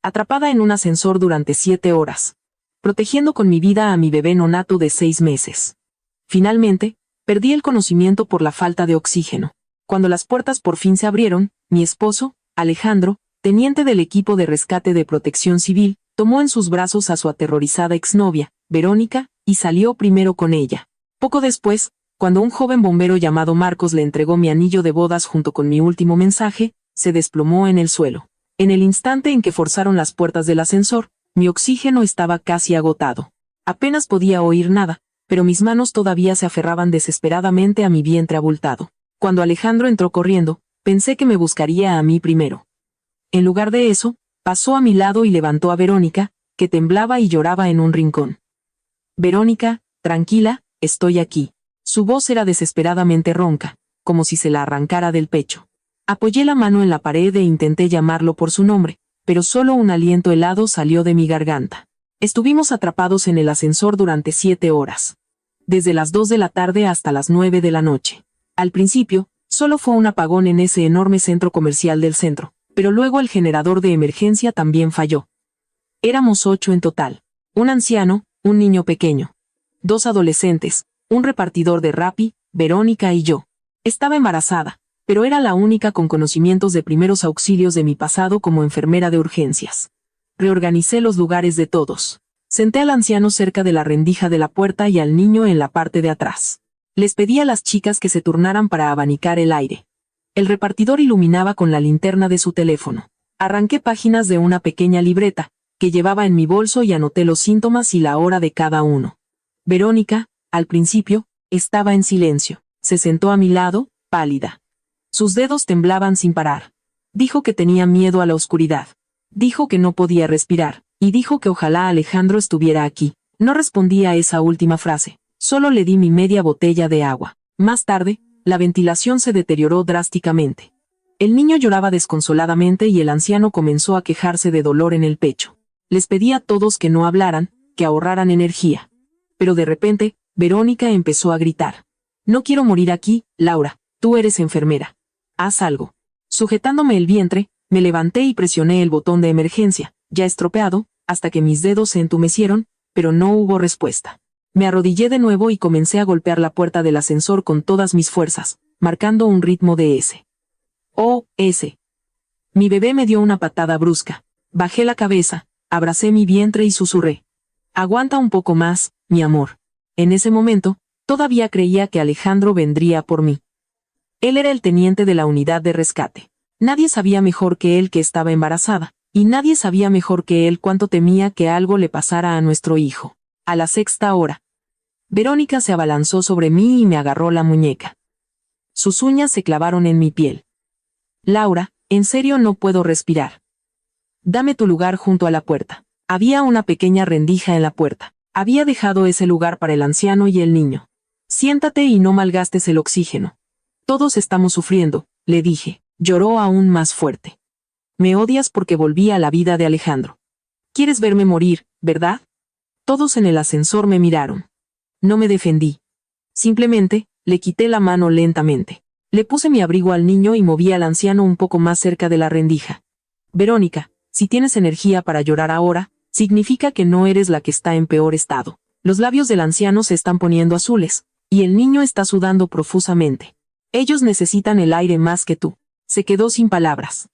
atrapada en un ascensor durante 7 horas, protegiendo con mi vida a mi bebé nonato de 6 meses. Finalmente, perdí el conocimiento por la falta de oxígeno. Cuando las puertas por fin se abrieron, mi esposo, Alejandro, teniente del equipo de rescate de Protección Civil, tomó en sus brazos a su aterrorizada exnovia, Verónica, y salió primero con ella. Poco después, cuando un joven bombero llamado Marcos le entregó mi anillo de bodas junto con mi último mensaje, se desplomó en el suelo. En el instante en que forzaron las puertas del ascensor, mi oxígeno estaba casi agotado. Apenas podía oír nada, pero mis manos todavía se aferraban desesperadamente a mi vientre abultado. Cuando Alejandro entró corriendo, pensé que me buscaría a mí primero. En lugar de eso, pasó a mi lado y levantó a Verónica, que temblaba y lloraba en un rincón. Verónica, tranquila, estoy aquí. Su voz era desesperadamente ronca, como si se la arrancara del pecho. Apoyé la mano en la pared e intenté llamarlo por su nombre, pero solo un aliento helado salió de mi garganta. Estuvimos atrapados en el ascensor durante 7 horas. Desde las 2 de la tarde hasta las 9 de la noche. Al principio, solo fue un apagón en ese enorme centro comercial del centro, pero luego el generador de emergencia también falló. Éramos 8 en total. Un anciano, un niño pequeño. 2 adolescentes, un repartidor de Rappi, Verónica y yo. Estaba embarazada, pero era la única con conocimientos de primeros auxilios de mi pasado como enfermera de urgencias. Reorganicé los lugares de todos. Senté al anciano cerca de la rendija de la puerta y al niño en la parte de atrás. Les pedí a las chicas que se turnaran para abanicar el aire. El repartidor iluminaba con la linterna de su teléfono. Arranqué páginas de una pequeña libreta, que llevaba en mi bolso y anoté los síntomas y la hora de cada uno. Verónica, al principio, estaba en silencio. Se sentó a mi lado, pálida. Sus dedos temblaban sin parar. Dijo que tenía miedo a la oscuridad. Dijo que no podía respirar, y dijo que ojalá Alejandro estuviera aquí. No respondí a esa última frase. Solo le di mi media botella de agua. Más tarde, la ventilación se deterioró drásticamente. El niño lloraba desconsoladamente y el anciano comenzó a quejarse de dolor en el pecho. Les pedí a todos que no hablaran, que ahorraran energía. Pero de repente, Verónica empezó a gritar. No quiero morir aquí, Laura, tú eres enfermera. Haz algo. Sujetándome el vientre, me levanté y presioné el botón de emergencia, ya estropeado, hasta que mis dedos se entumecieron, pero no hubo respuesta. Me arrodillé de nuevo y comencé a golpear la puerta del ascensor con todas mis fuerzas, marcando un ritmo de S. Oh, S. Mi bebé me dio una patada brusca. Bajé la cabeza, abracé mi vientre y susurré. Aguanta un poco más, mi amor. En ese momento, todavía creía que Alejandro vendría por mí. Él era el teniente de la unidad de rescate. Nadie sabía mejor que él que estaba embarazada, y nadie sabía mejor que él cuánto temía que algo le pasara a nuestro hijo. A la 6ª hora. Verónica se abalanzó sobre mí y me agarró la muñeca. Sus uñas se clavaron en mi piel. Laura, en serio no puedo respirar. Dame tu lugar junto a la puerta. Había una pequeña rendija en la puerta. Había dejado ese lugar para el anciano y el niño. Siéntate y no malgastes el oxígeno. Todos estamos sufriendo, le dije. Lloró aún más fuerte. Me odias porque volví a la vida de Alejandro. Quieres verme morir, ¿verdad? Todos en el ascensor me miraron. No me defendí. Simplemente, le quité la mano lentamente. Le puse mi abrigo al niño y moví al anciano un poco más cerca de la rendija. Verónica, si tienes energía para llorar ahora, significa que no eres la que está en peor estado. Los labios del anciano se están poniendo azules, y el niño está sudando profusamente. Ellos necesitan el aire más que tú. Se quedó sin palabras.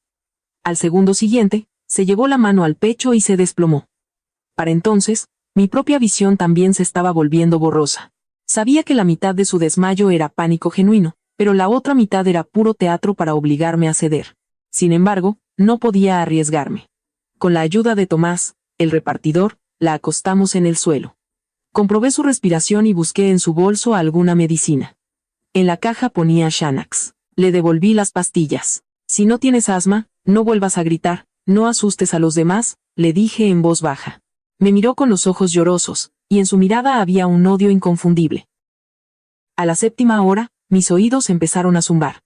Al segundo siguiente, se llevó la mano al pecho y se desplomó. Para entonces, mi propia visión también se estaba volviendo borrosa. Sabía que la mitad de su desmayo era pánico genuino, pero la otra mitad era puro teatro para obligarme a ceder. Sin embargo, no podía arriesgarme. Con la ayuda de Tomás, el repartidor, la acostamos en el suelo. Comprobé su respiración y busqué en su bolso alguna medicina. En la caja ponía Xanax. Le devolví las pastillas. Si no tienes asma, no vuelvas a gritar, no asustes a los demás, le dije en voz baja. Me miró con los ojos llorosos, y en su mirada había un odio inconfundible. A la 7ª hora, mis oídos empezaron a zumbar.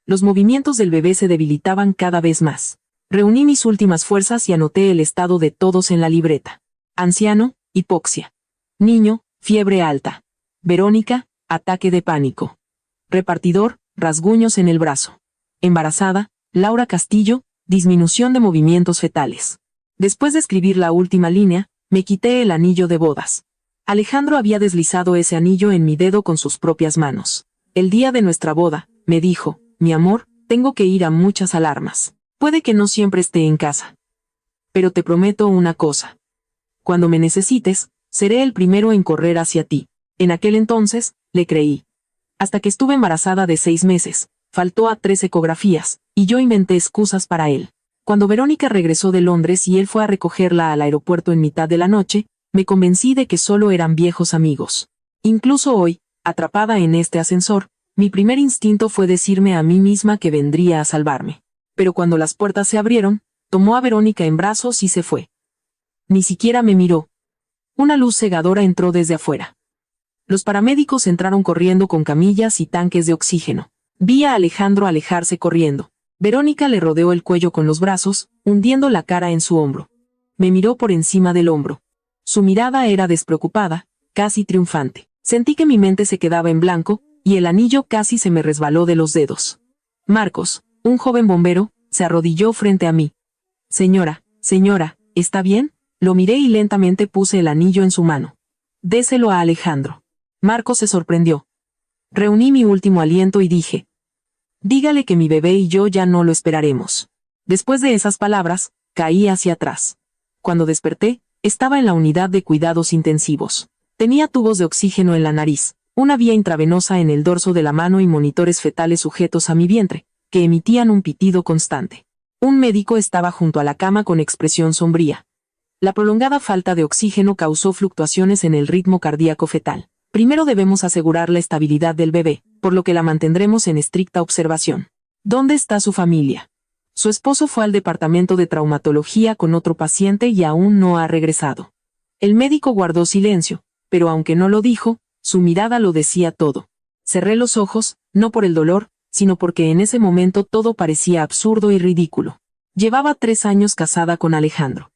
Los movimientos del bebé se debilitaban cada vez más. Reuní mis últimas fuerzas y anoté el estado de todos en la libreta. Anciano, hipoxia. Niño, fiebre alta. Verónica, ataque de pánico. Repartidor, rasguños en el brazo. Embarazada, Laura Castillo, disminución de movimientos fetales. Después de escribir la última línea, me quité el anillo de bodas. Alejandro había deslizado ese anillo en mi dedo con sus propias manos. El día de nuestra boda, me dijo, mi amor, tengo que ir a muchas alarmas. Puede que no siempre esté en casa. Pero te prometo una cosa. Cuando me necesites, seré el primero en correr hacia ti. En aquel entonces, le creí. Hasta que estuve embarazada de 6 meses, faltó a 3 ecografías, y yo inventé excusas para él. Cuando Verónica regresó de Londres y él fue a recogerla al aeropuerto en mitad de la noche, me convencí de que solo eran viejos amigos. Incluso hoy, atrapada en este ascensor, mi primer instinto fue decirme a mí misma que vendría a salvarme. Pero cuando las puertas se abrieron, tomó a Verónica en brazos y se fue. Ni siquiera me miró. Una luz cegadora entró desde afuera. Los paramédicos entraron corriendo con camillas y tanques de oxígeno. Vi a Alejandro alejarse corriendo. Verónica le rodeó el cuello con los brazos, hundiendo la cara en su hombro. Me miró por encima del hombro. Su mirada era despreocupada, casi triunfante. Sentí que mi mente se quedaba en blanco, y el anillo casi se me resbaló de los dedos. Marcos, un joven bombero, se arrodilló frente a mí. Señora, ¿está bien? Lo miré y lentamente puse el anillo en su mano. Déselo a Alejandro. Marcos se sorprendió. Reuní mi último aliento y dije, dígale que mi bebé y yo ya no lo esperaremos. Después de esas palabras, caí hacia atrás. Cuando desperté, estaba en la unidad de cuidados intensivos. Tenía tubos de oxígeno en la nariz, una vía intravenosa en el dorso de la mano y monitores fetales sujetos a mi vientre, que emitían un pitido constante. Un médico estaba junto a la cama con expresión sombría. La prolongada falta de oxígeno causó fluctuaciones en el ritmo cardíaco fetal. Primero debemos asegurar la estabilidad del bebé, por lo que la mantendremos en estricta observación. ¿Dónde está su familia? Su esposo fue al departamento de traumatología con otro paciente y aún no ha regresado. El médico guardó silencio, pero aunque no lo dijo, su mirada lo decía todo. Cerré los ojos, no por el dolor, sino porque en ese momento todo parecía absurdo y ridículo. Llevaba 3 años casada con Alejandro.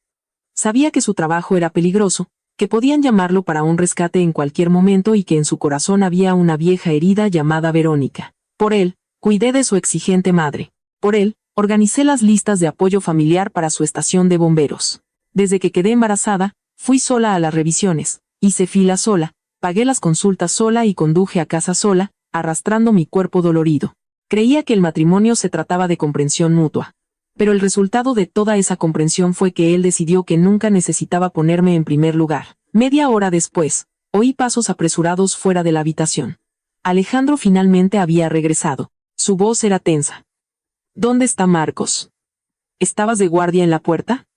Sabía que su trabajo era peligroso, que podían llamarlo para un rescate en cualquier momento y que en su corazón había una vieja herida llamada Verónica. Por él, cuidé de su exigente madre. Por él, organicé las listas de apoyo familiar para su estación de bomberos. Desde que quedé embarazada, fui sola a las revisiones, hice fila sola, pagué las consultas sola y conduje a casa sola, arrastrando mi cuerpo dolorido. Creía que el matrimonio se trataba de comprensión mutua. Pero el resultado de toda esa comprensión fue que él decidió que nunca necesitaba ponerme en primer lugar. Media hora después, oí pasos apresurados fuera de la habitación. Alejandro finalmente había regresado. Su voz era tensa. ¿Dónde está Marcos? ¿Estabas de guardia en la puerta?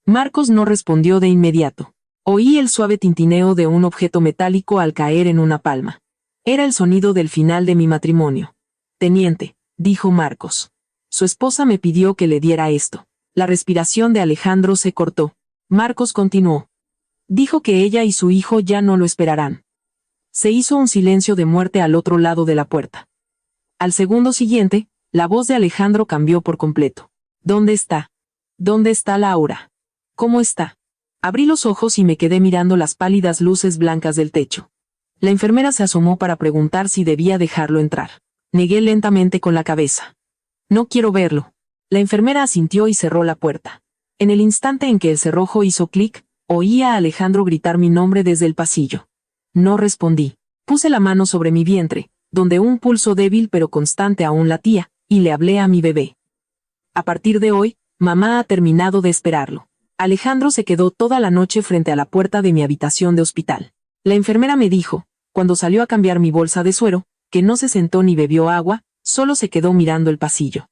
Marcos no respondió de inmediato. Oí el suave tintineo de un objeto metálico al caer en una palma. Era el sonido del final de mi matrimonio. Teniente, dijo Marcos. Su esposa me pidió que le diera esto. La respiración de Alejandro se cortó. Marcos continuó. Dijo que ella y su hijo ya no lo esperarán. Se hizo un silencio de muerte al otro lado de la puerta. Al segundo siguiente, la voz de Alejandro cambió por completo. ¿Dónde está? ¿Dónde está Laura? ¿Cómo está? Abrí los ojos y me quedé mirando las pálidas luces blancas del techo. La enfermera se asomó para preguntar si debía dejarlo entrar. Negué lentamente con la cabeza. No quiero verlo. La enfermera asintió y cerró la puerta. En el instante en que el cerrojo hizo clic, oí a Alejandro gritar mi nombre desde el pasillo. No respondí. Puse la mano sobre mi vientre, donde un pulso débil pero constante aún latía, y le hablé a mi bebé. A partir de hoy, mamá ha terminado de esperarlo. Alejandro se quedó toda la noche frente a la puerta de mi habitación de hospital. La enfermera me dijo, cuando salió a cambiar mi bolsa de suero, que no se sentó ni bebió agua, solo se quedó mirando el pasillo.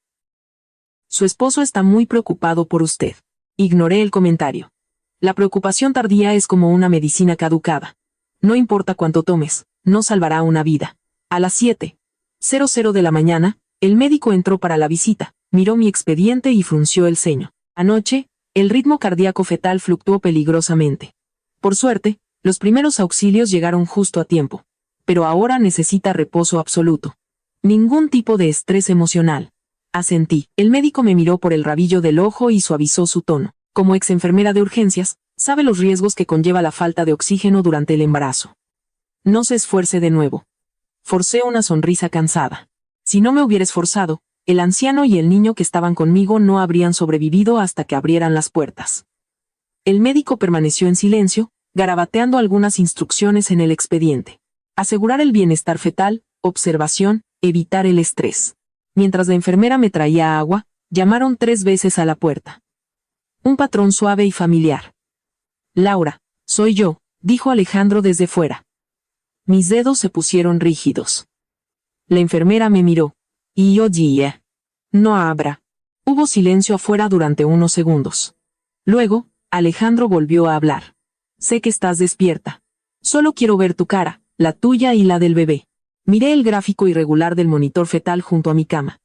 Su esposo está muy preocupado por usted. Ignoré el comentario. La preocupación tardía es como una medicina caducada. No importa cuánto tomes, no salvará una vida. A las 7:00 de la mañana, el médico entró para la visita, miró mi expediente y frunció el ceño. Anoche, el ritmo cardíaco fetal fluctuó peligrosamente. Por suerte, los primeros auxilios llegaron justo a tiempo. Pero ahora necesita reposo absoluto. Ningún tipo de estrés emocional. Asentí. El médico me miró por el rabillo del ojo y suavizó su tono. Como ex enfermera de urgencias, sabe los riesgos que conlleva la falta de oxígeno durante el embarazo. No se esfuerce de nuevo. Forcé una sonrisa cansada. Si no me hubiera esforzado, El anciano y el niño que estaban conmigo no habrían sobrevivido hasta que abrieran las puertas. El médico permaneció en silencio, garabateando algunas instrucciones en el expediente. Asegurar el bienestar fetal, observación, evitar el estrés. Mientras la enfermera me traía agua, llamaron 3 veces a la puerta. Un patrón suave y familiar. Laura, soy yo, dijo Alejandro desde fuera. Mis dedos se pusieron rígidos. La enfermera me miró. Y yo dije, no abra. Hubo silencio afuera durante unos segundos. Luego, Alejandro volvió a hablar. Sé que estás despierta. Solo quiero ver tu cara, la tuya y la del bebé. Miré el gráfico irregular del monitor fetal junto a mi cama.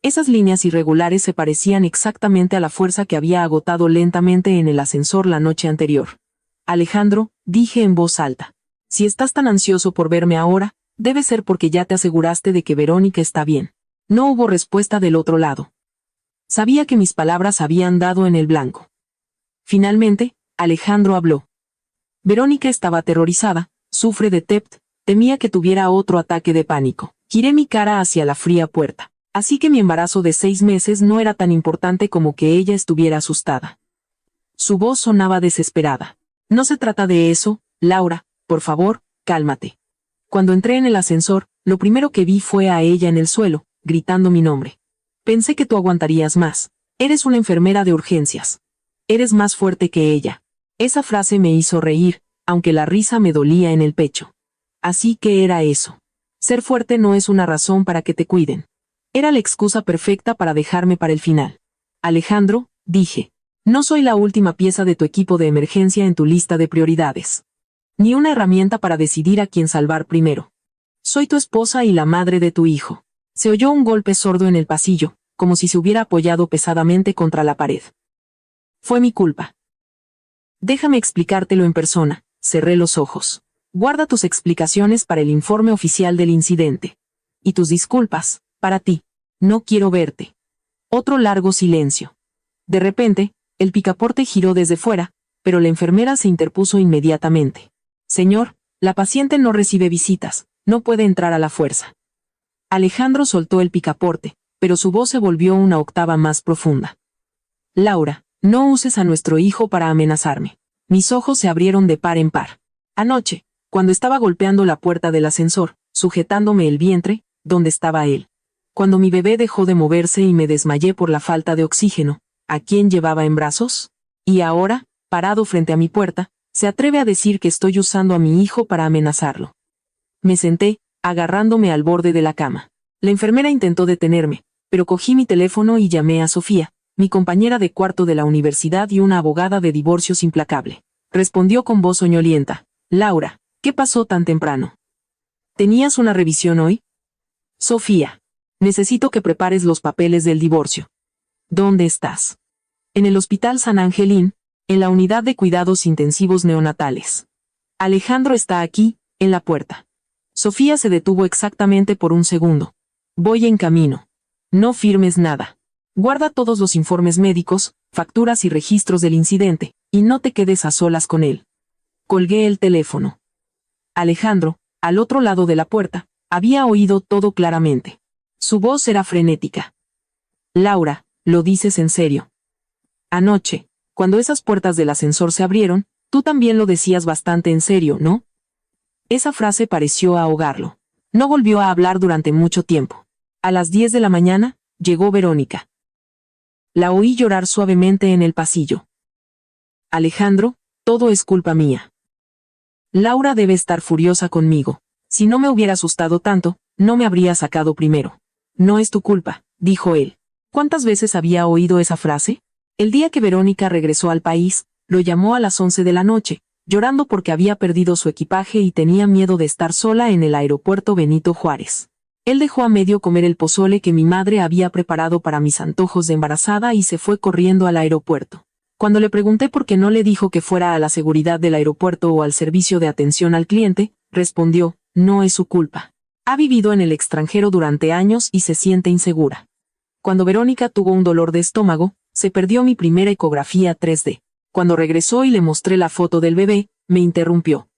Esas líneas irregulares se parecían exactamente a la fuerza que había agotado lentamente en el ascensor la noche anterior. Alejandro, dije en voz alta. Si estás tan ansioso por verme ahora, debe ser porque ya te aseguraste de que Verónica está bien. No hubo respuesta del otro lado. Sabía que mis palabras habían dado en el blanco. Finalmente, Alejandro habló. Verónica estaba aterrorizada, sufre de TEPT, temía que tuviera otro ataque de pánico. Giré mi cara hacia la fría puerta. Así que mi embarazo de 6 meses no era tan importante como que ella estuviera asustada. Su voz sonaba desesperada. No se trata de eso, Laura, por favor, cálmate. Cuando entré en el ascensor, lo primero que vi fue a ella en el suelo, gritando mi nombre. Pensé que tú aguantarías más. Eres una enfermera de urgencias. Eres más fuerte que ella. Esa frase me hizo reír, aunque la risa me dolía en el pecho. Así que era eso. Ser fuerte no es una razón para que te cuiden. Era la excusa perfecta para dejarme para el final. Alejandro, dije, no soy la última pieza de tu equipo de emergencia en tu lista de prioridades. Ni una herramienta para decidir a quién salvar primero. Soy tu esposa y la madre de tu hijo. Se oyó un golpe sordo en el pasillo, como si se hubiera apoyado pesadamente contra la pared. Fue mi culpa. Déjame explicártelo en persona. Cerré los ojos. Guarda tus explicaciones para el informe oficial del incidente. Y tus disculpas, para ti. No quiero verte. Otro largo silencio. De repente, el picaporte giró desde fuera, pero la enfermera se interpuso inmediatamente. Señor, la paciente no recibe visitas, no puede entrar a la fuerza. Alejandro soltó el picaporte, pero su voz se volvió una octava más profunda. Laura, no uses a nuestro hijo para amenazarme. Mis ojos se abrieron de par en par. Anoche, cuando estaba golpeando la puerta del ascensor, sujetándome el vientre, donde estaba él. Cuando mi bebé dejó de moverse y me desmayé por la falta de oxígeno, ¿a quién llevaba en brazos? Y ahora, parado frente a mi puerta, se atreve a decir que estoy usando a mi hijo para amenazarlo. Me senté, agarrándome al borde de la cama. La enfermera intentó detenerme, pero cogí mi teléfono y llamé a Sofía, mi compañera de cuarto de la universidad y una abogada de divorcios implacable. Respondió con voz soñolienta. Laura, ¿qué pasó tan temprano? ¿Tenías una revisión hoy? Sofía, necesito que prepares los papeles del divorcio. ¿Dónde estás? En el Hospital San Angelín, en la unidad de cuidados intensivos neonatales. Alejandro está aquí, en la puerta. Sofía se detuvo exactamente por un segundo. Voy en camino. No firmes nada. Guarda todos los informes médicos, facturas y registros del incidente, y no te quedes a solas con él. Colgué el teléfono. Alejandro, al otro lado de la puerta, había oído todo claramente. Su voz era frenética. Laura, ¿lo dices en serio? Anoche, cuando esas puertas del ascensor se abrieron, tú también lo decías bastante en serio, ¿no? Esa frase pareció ahogarlo. No volvió a hablar durante mucho tiempo. A las 10 de la mañana, llegó Verónica. La oí llorar suavemente en el pasillo. Alejandro, todo es culpa mía. Laura debe estar furiosa conmigo. Si no me hubiera asustado tanto, no me habría sacado primero. No es tu culpa, dijo él. ¿Cuántas veces había oído esa frase? El día que Verónica regresó al país, lo llamó a las 11 de la noche, llorando porque había perdido su equipaje y tenía miedo de estar sola en el aeropuerto Benito Juárez. Él dejó a medio comer el pozole que mi madre había preparado para mis antojos de embarazada y se fue corriendo al aeropuerto. Cuando le pregunté por qué no le dijo que fuera a la seguridad del aeropuerto o al servicio de atención al cliente, respondió, no es su culpa. Ha vivido en el extranjero durante años y se siente insegura. Cuando Verónica tuvo un dolor de estómago, se perdió mi primera ecografía 3D. Cuando regresó y le mostré la foto del bebé, me interrumpió.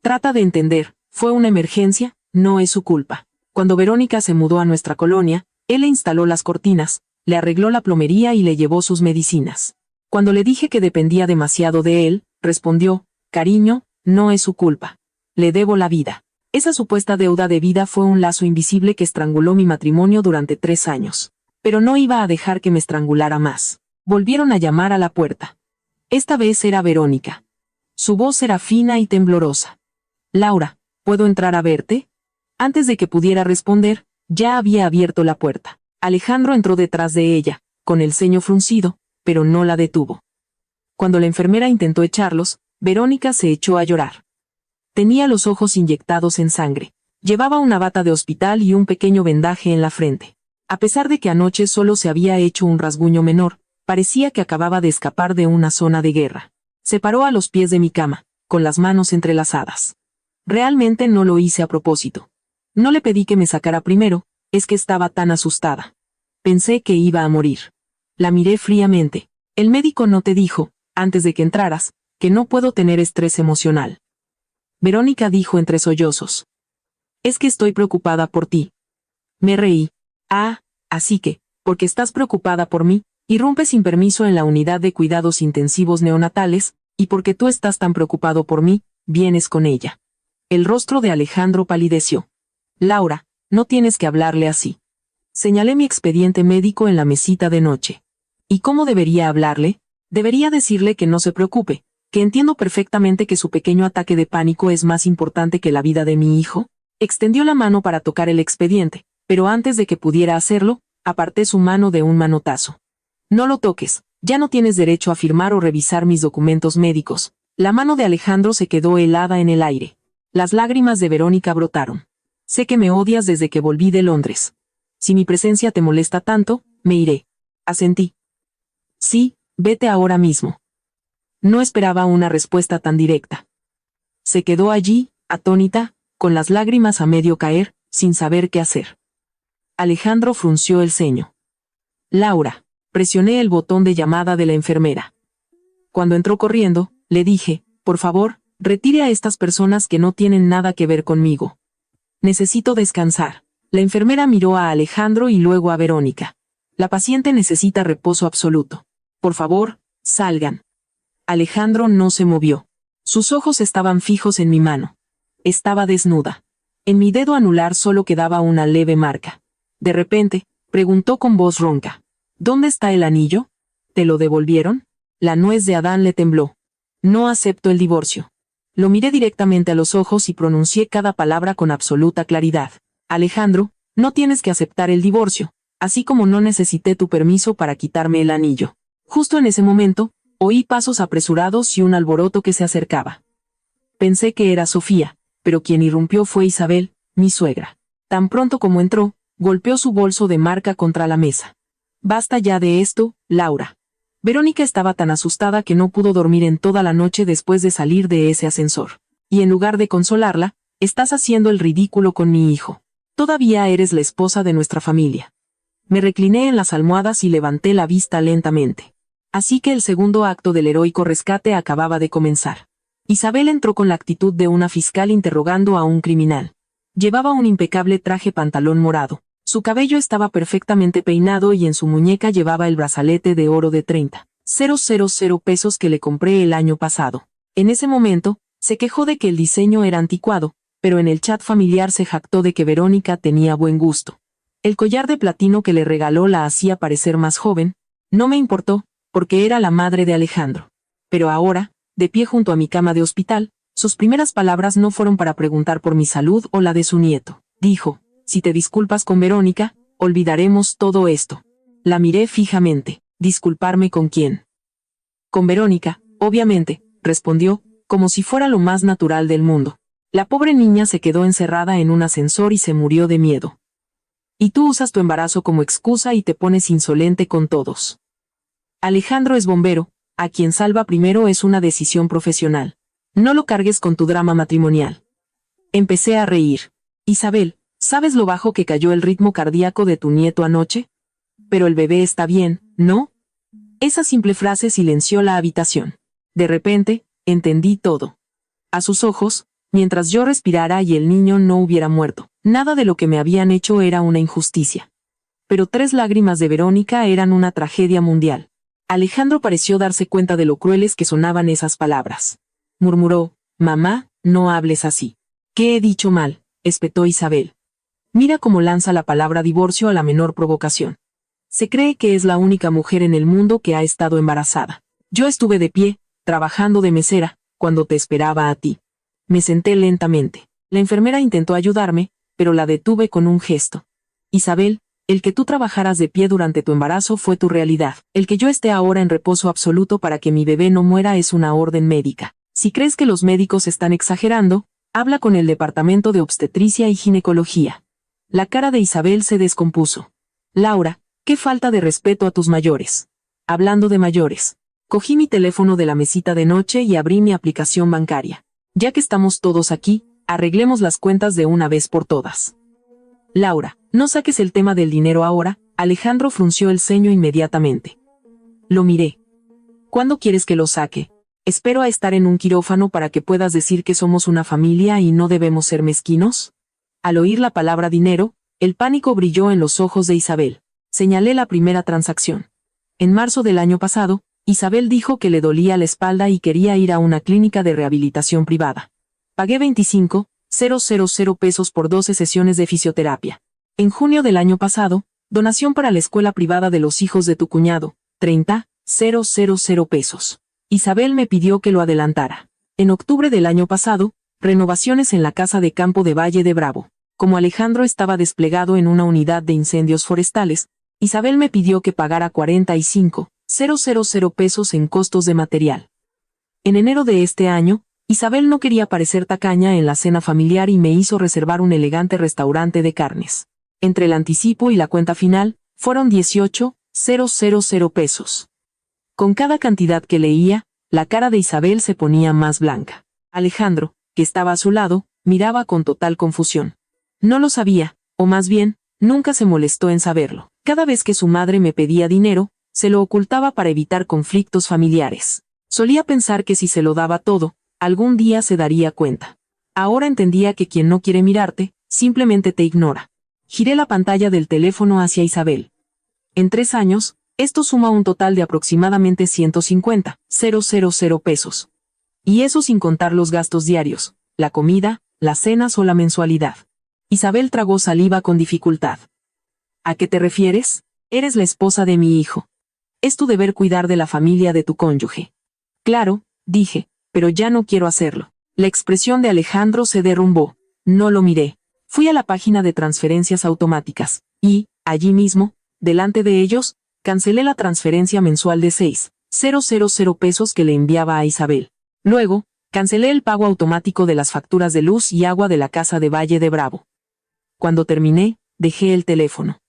Trata de entender, fue una emergencia, no es su culpa. Cuando Verónica se mudó a nuestra colonia, Él le instaló las cortinas, le arregló la plomería y le llevó sus medicinas. Cuando le dije que dependía demasiado de él, respondió: cariño, no es su culpa. Le debo la vida. Esa supuesta deuda de vida fue un lazo invisible que estranguló mi matrimonio durante 3 años. Pero no iba a dejar que me estrangulara más. Volvieron a llamar a la puerta. Esta vez era Verónica. Su voz era fina y temblorosa. Laura, ¿puedo entrar a verte? Antes de que pudiera responder, ya había abierto la puerta. Alejandro entró detrás de ella, con el ceño fruncido, pero no la detuvo. Cuando la enfermera intentó echarlos, Verónica se echó a llorar. Tenía los ojos inyectados en sangre. Llevaba una bata de hospital y un pequeño vendaje en la frente. A pesar de que anoche solo se había hecho un rasguño menor, parecía que acababa de escapar de una zona de guerra. Se paró a los pies de mi cama, con las manos entrelazadas. Realmente no lo hice a propósito. No le pedí que me sacara primero, es que estaba tan asustada. Pensé que iba a morir. La miré fríamente. El médico no te dijo, antes de que entraras, que no puedo tener estrés emocional. Verónica dijo entre sollozos. Es que estoy preocupada por ti. Me reí. Ah, así que, porque estás preocupada por mí, irrumpe sin permiso en la unidad de cuidados intensivos neonatales, y porque tú estás tan preocupado por mí, vienes con ella. El rostro de Alejandro palideció. Laura, no tienes que hablarle así. Señalé mi expediente médico en la mesita de noche. ¿Y cómo debería hablarle? Debería decirle que no se preocupe, que entiendo perfectamente que su pequeño ataque de pánico es más importante que la vida de mi hijo. Extendió la mano para tocar el expediente, pero antes de que pudiera hacerlo, aparté su mano de un manotazo. No lo toques, ya no tienes derecho a firmar o revisar mis documentos médicos. La mano de Alejandro se quedó helada en el aire. Las lágrimas de Verónica brotaron. Sé que me odias desde que volví de Londres. Si mi presencia te molesta tanto, me iré. Asentí. Sí, vete ahora mismo. No esperaba una respuesta tan directa. Se quedó allí, atónita, con las lágrimas a medio caer, sin saber qué hacer. Alejandro frunció el ceño. Laura. Presioné el botón de llamada de la enfermera. Cuando entró corriendo, le dije, por favor, retire a estas personas que no tienen nada que ver conmigo. Necesito descansar. La enfermera miró a Alejandro y luego a Verónica. La paciente necesita reposo absoluto. Por favor, salgan. Alejandro no se movió. Sus ojos estaban fijos en mi mano. Estaba desnuda. En mi dedo anular solo quedaba una leve marca. De repente, preguntó con voz ronca. ¿Dónde está el anillo? ¿Te lo devolvieron? La nuez de Adán le tembló. No acepto el divorcio. Lo miré directamente a los ojos y pronuncié cada palabra con absoluta claridad. Alejandro, no tienes que aceptar el divorcio, así como no necesité tu permiso para quitarme el anillo. Justo en ese momento, oí pasos apresurados y un alboroto que se acercaba. Pensé que era Sofía, pero quien irrumpió fue Isabel, mi suegra. Tan pronto como entró, golpeó su bolso de marca contra la mesa. Basta ya de esto, Laura. Verónica estaba tan asustada que no pudo dormir en toda la noche después de salir de ese ascensor. Y en lugar de consolarla, estás haciendo el ridículo con mi hijo. Todavía eres la esposa de nuestra familia. Me recliné en las almohadas y levanté la vista lentamente. Así que el segundo acto del heroico rescate acababa de comenzar. Isabel entró con la actitud de una fiscal interrogando a un criminal. Llevaba un impecable traje pantalón morado. Su cabello estaba perfectamente peinado y en su muñeca llevaba el brazalete de oro de 30,000 pesos que le compré el año pasado. En ese momento, se quejó de que el diseño era anticuado, pero en el chat familiar se jactó de que Verónica tenía buen gusto. El collar de platino que le regaló la hacía parecer más joven. No me importó, porque era la madre de Alejandro. Pero ahora, de pie junto a mi cama de hospital, sus primeras palabras no fueron para preguntar por mi salud o la de su nieto. Dijo, si te disculpas con Verónica, olvidaremos todo esto. La miré fijamente. ¿Disculparme con quién? Con Verónica, obviamente, respondió, como si fuera lo más natural del mundo. La pobre niña se quedó encerrada en un ascensor y se murió de miedo. Y tú usas tu embarazo como excusa y te pones insolente con todos. Alejandro es bombero, a quien salva primero es una decisión profesional. No lo cargues con tu drama matrimonial. Empecé a reír. Isabel, ¿sabes lo bajo que cayó el ritmo cardíaco de tu nieto anoche? Pero el bebé está bien, ¿no? Esa simple frase silenció la habitación. De repente, entendí todo. A sus ojos, mientras yo respirara y el niño no hubiera muerto, nada de lo que me habían hecho era una injusticia. pero 3 lágrimas de Verónica eran una tragedia mundial. Alejandro pareció darse cuenta de lo crueles que sonaban esas palabras. Murmuró: «Mamá, no hables así». «¿Qué he dicho mal?», espetó Isabel. Mira cómo lanza la palabra divorcio a la menor provocación. Se cree que es la única mujer en el mundo que ha estado embarazada. Yo estuve de pie, trabajando de mesera, cuando te esperaba a ti. Me senté lentamente. La enfermera intentó ayudarme, pero la detuve con un gesto. Isabel, el que tú trabajaras de pie durante tu embarazo fue tu realidad. El que yo esté ahora en reposo absoluto para que mi bebé no muera es una orden médica. Si crees que los médicos están exagerando, habla con el departamento de obstetricia y ginecología. La cara de Isabel se descompuso. Laura, qué falta de respeto a tus mayores. Hablando de mayores. Cogí mi teléfono de la mesita de noche y abrí mi aplicación bancaria. Ya que estamos todos aquí, arreglemos las cuentas de una vez por todas. Laura, no saques el tema del dinero ahora. Alejandro frunció el ceño inmediatamente. Lo miré. ¿Cuándo quieres que lo saque? Espero a estar en un quirófano para que puedas decir que somos una familia y no debemos ser mezquinos. Al oír la palabra dinero, el pánico brilló en los ojos de Isabel. Señalé la primera transacción. En marzo del año pasado, Isabel dijo que le dolía la espalda y quería ir a una clínica de rehabilitación privada. Pagué 25,000 pesos por 12 sesiones de fisioterapia. En junio del año pasado, donación para la escuela privada de los hijos de tu cuñado, 30,000 pesos. Isabel me pidió que lo adelantara. En octubre del año pasado, renovaciones en la casa de campo de Valle de Bravo. Como Alejandro estaba desplegado en una unidad de incendios forestales, Isabel me pidió que pagara 45,000 pesos en costos de material. En enero de este año, Isabel no quería parecer tacaña en la cena familiar y me hizo reservar un elegante restaurante de carnes. Entre el anticipo y la cuenta final, fueron 18,000 pesos. Con cada cantidad que leía, la cara de Isabel se ponía más blanca. Alejandro, que estaba a su lado, miraba con total confusión. No lo sabía, o más bien, nunca se molestó en saberlo. Cada vez que su madre me pedía dinero, se lo ocultaba para evitar conflictos familiares. Solía pensar que si se lo daba todo, algún día se daría cuenta. Ahora entendía que quien no quiere mirarte, simplemente te ignora. Giré la pantalla del teléfono hacia Isabel. En 3 años, esto suma un total de aproximadamente 150,000 pesos. Y eso sin contar los gastos diarios, la comida, las cenas o la mensualidad. Isabel tragó saliva con dificultad. ¿A qué te refieres? Eres la esposa de mi hijo. Es tu deber cuidar de la familia de tu cónyuge. Claro, dije, pero ya no quiero hacerlo. La expresión de Alejandro se derrumbó. No lo miré. Fui a la página de transferencias automáticas, y, allí mismo, delante de ellos, cancelé la transferencia mensual de 6,000 pesos que le enviaba a Isabel. Luego, cancelé el pago automático de las facturas de luz y agua de la casa de Valle de Bravo. Cuando terminé, dejé el teléfono.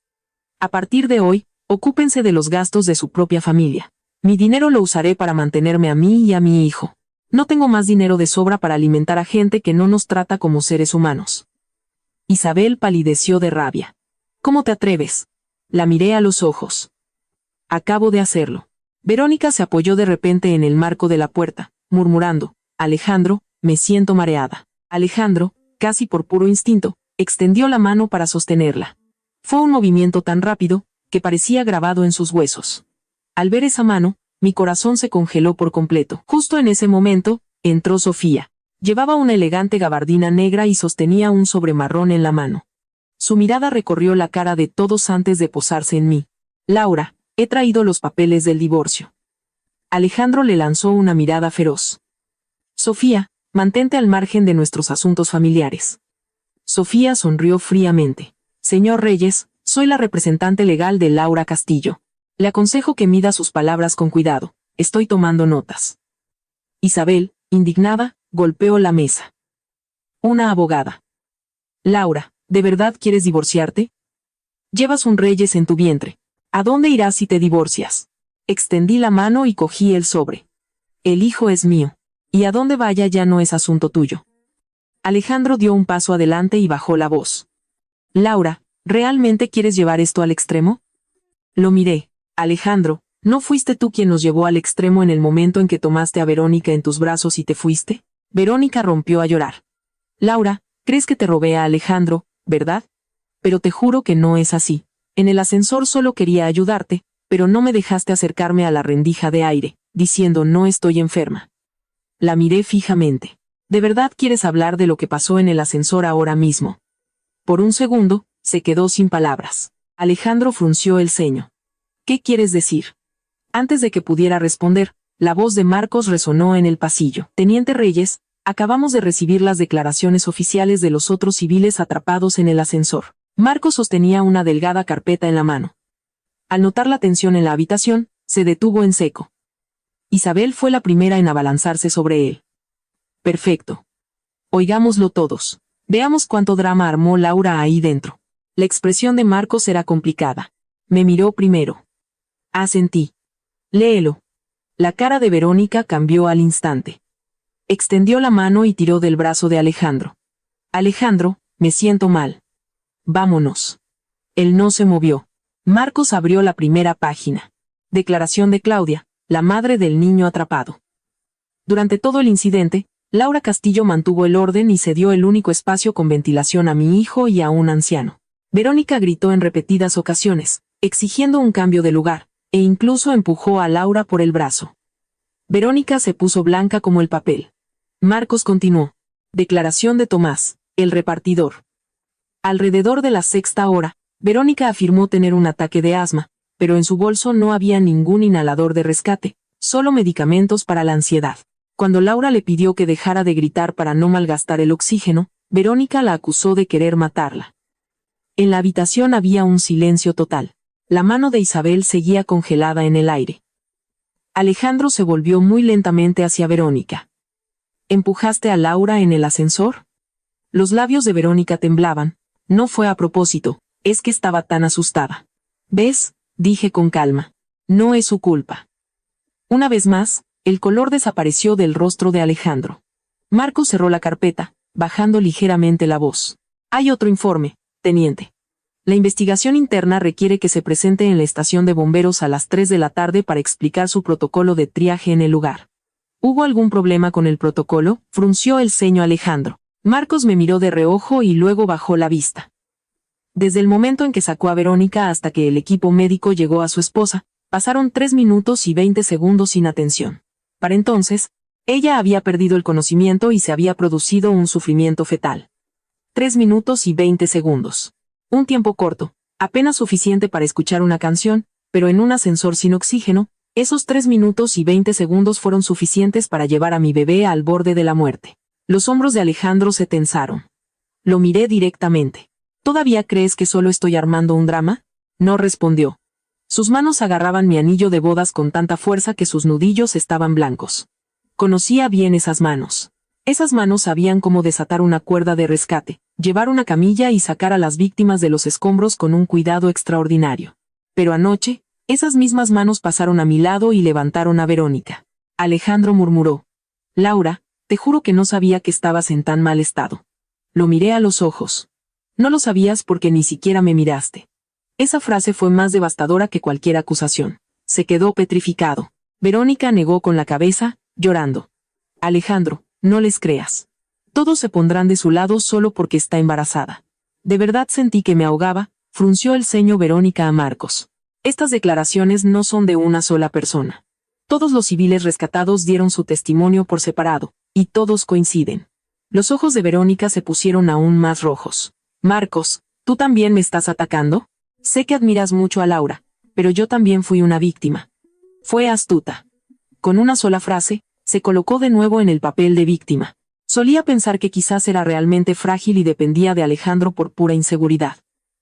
A partir de hoy, ocúpense de los gastos de su propia familia. Mi dinero lo usaré para mantenerme a mí y a mi hijo. No tengo más dinero de sobra para alimentar a gente que no nos trata como seres humanos. Isabel palideció de rabia. ¿Cómo te atreves? La miré a los ojos. Acabo de hacerlo. Verónica se apoyó de repente en el marco de la puerta, murmurando: Alejandro, me siento mareada. Alejandro, casi por puro instinto, extendió la mano para sostenerla. Fue un movimiento tan rápido, que parecía grabado en sus huesos. Al ver esa mano, mi corazón se congeló por completo. Justo en ese momento, entró Sofía. Llevaba una elegante gabardina negra y sostenía un sobremarrón en la mano. Su mirada recorrió la cara de todos antes de posarse en mí. Laura, he traído los papeles del divorcio. Alejandro le lanzó una mirada feroz. Sofía, mantente al margen de nuestros asuntos familiares. Sofía sonrió fríamente. Señor Reyes, soy la representante legal de Laura Castillo. Le aconsejo que mida sus palabras con cuidado. Estoy tomando notas. Isabel, indignada, golpeó la mesa. Una abogada. Laura, ¿de verdad quieres divorciarte? Llevas un Reyes en tu vientre. ¿A dónde irás si te divorcias? Extendí la mano y cogí el sobre. El hijo es mío. Y a dónde vaya ya no es asunto tuyo. Alejandro dio un paso adelante y bajó la voz. Laura, ¿realmente quieres llevar esto al extremo? Lo miré. Alejandro, ¿no fuiste tú quien nos llevó al extremo en el momento en que tomaste a Verónica en tus brazos y te fuiste? Verónica rompió a llorar. Laura, crees que te robé a Alejandro, ¿verdad? Pero te juro que no es así. En el ascensor solo quería ayudarte, pero no me dejaste acercarme a la rendija de aire, diciendo no estoy enferma. La miré fijamente. ¿De verdad quieres hablar de lo que pasó en el ascensor ahora mismo? Por un segundo, se quedó sin palabras. Alejandro frunció el ceño. ¿Qué quieres decir? Antes de que pudiera responder, la voz de Marcos resonó en el pasillo. Teniente Reyes, acabamos de recibir las declaraciones oficiales de los otros civiles atrapados en el ascensor. Marcos sostenía una delgada carpeta en la mano. Al notar la tensión en la habitación, se detuvo en seco. Isabel fue la primera en abalanzarse sobre él. Perfecto. Oigámoslo todos. Veamos cuánto drama armó Laura ahí dentro. La expresión de Marcos era complicada. Me miró primero. Asentí. Léelo. La cara de Verónica cambió al instante. Extendió la mano y tiró del brazo de Alejandro. Alejandro, me siento mal. Vámonos. Él no se movió. Marcos abrió la primera página. Declaración de Claudia, la madre del niño atrapado. Durante todo el incidente, Laura Castillo mantuvo el orden y cedió el único espacio con ventilación a mi hijo y a un anciano. Verónica gritó en repetidas ocasiones, exigiendo un cambio de lugar, e incluso empujó a Laura por el brazo. Verónica se puso blanca como el papel. Marcos continuó. Declaración de Tomás, el repartidor. Alrededor de la 6ª hora, Verónica afirmó tener un ataque de asma, pero en su bolso no había ningún inhalador de rescate, solo medicamentos para la ansiedad. Cuando Laura le pidió que dejara de gritar para no malgastar el oxígeno, Verónica la acusó de querer matarla. En la habitación había un silencio total. La mano de Isabel seguía congelada en el aire. Alejandro se volvió muy lentamente hacia Verónica. ¿Empujaste a Laura en el ascensor? Los labios de Verónica temblaban. No fue a propósito, es que estaba tan asustada. ¿Ves? Dije con calma. No es su culpa. Una vez más, el color desapareció del rostro de Alejandro. Marcos cerró la carpeta, bajando ligeramente la voz. Hay otro informe, teniente. La investigación interna requiere que se presente en la estación de bomberos a las 3 de la tarde para explicar su protocolo de triaje en el lugar. ¿Hubo algún problema con el protocolo? Frunció el ceño Alejandro. Marcos me miró de reojo y luego bajó la vista. Desde el momento en que sacó a Verónica hasta que el equipo médico llegó a su esposa, pasaron 3 minutos y 20 segundos sin atención. Para entonces, ella había perdido el conocimiento y se había producido un sufrimiento fetal. 3 minutos y 20 segundos. Un tiempo corto, apenas suficiente para escuchar una canción, pero en un ascensor sin oxígeno, esos 3 minutos y 20 segundos fueron suficientes para llevar a mi bebé al borde de la muerte. Los hombros de Alejandro se tensaron. Lo miré directamente. ¿Todavía crees que solo estoy armando un drama? No respondió. Sus manos agarraban mi anillo de bodas con tanta fuerza que sus nudillos estaban blancos. Conocía bien esas manos. Esas manos sabían cómo desatar una cuerda de rescate, llevar una camilla y sacar a las víctimas de los escombros con un cuidado extraordinario. Pero anoche, esas mismas manos pasaron a mi lado y levantaron a Verónica. Alejandro murmuró. Laura, te juro que no sabía que estabas en tan mal estado. Lo miré a los ojos. No lo sabías porque ni siquiera me miraste. Esa frase fue más devastadora que cualquier acusación. Se quedó petrificado. Verónica negó con la cabeza, llorando. Alejandro, no les creas. Todos se pondrán de su lado solo porque está embarazada. De verdad sentí que me ahogaba, frunció el ceño Verónica a Marcos. Estas declaraciones no son de una sola persona. Todos los civiles rescatados dieron su testimonio por separado, y todos coinciden. Los ojos de Verónica se pusieron aún más rojos. Marcos, ¿tú también me estás atacando? Sé que admiras mucho a Laura, pero yo también fui una víctima. Fue astuta. Con una sola frase, se colocó de nuevo en el papel de víctima. Solía pensar que quizás era realmente frágil y dependía de Alejandro por pura inseguridad.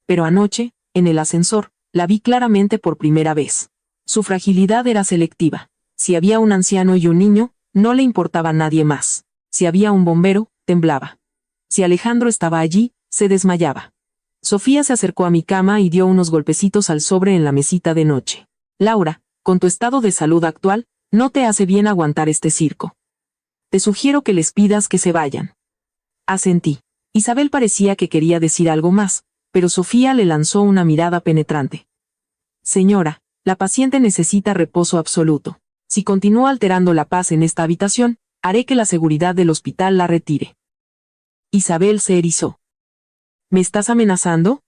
Pero anoche, en el ascensor, la vi claramente por primera vez. Su fragilidad era selectiva. Si había un anciano y un niño, no le importaba a nadie más. Si había un bombero, temblaba. Si Alejandro estaba allí, se desmayaba. Sofía se acercó a mi cama y dio unos golpecitos al sobre en la mesita de noche. Laura, con tu estado de salud actual, no te hace bien aguantar este circo. Te sugiero que les pidas que se vayan. Asentí. Isabel parecía que quería decir algo más, pero Sofía le lanzó una mirada penetrante. Señora, la paciente necesita reposo absoluto. Si continúa alterando la paz en esta habitación, haré que la seguridad del hospital la retire. Isabel se erizó. ¿Me estás amenazando?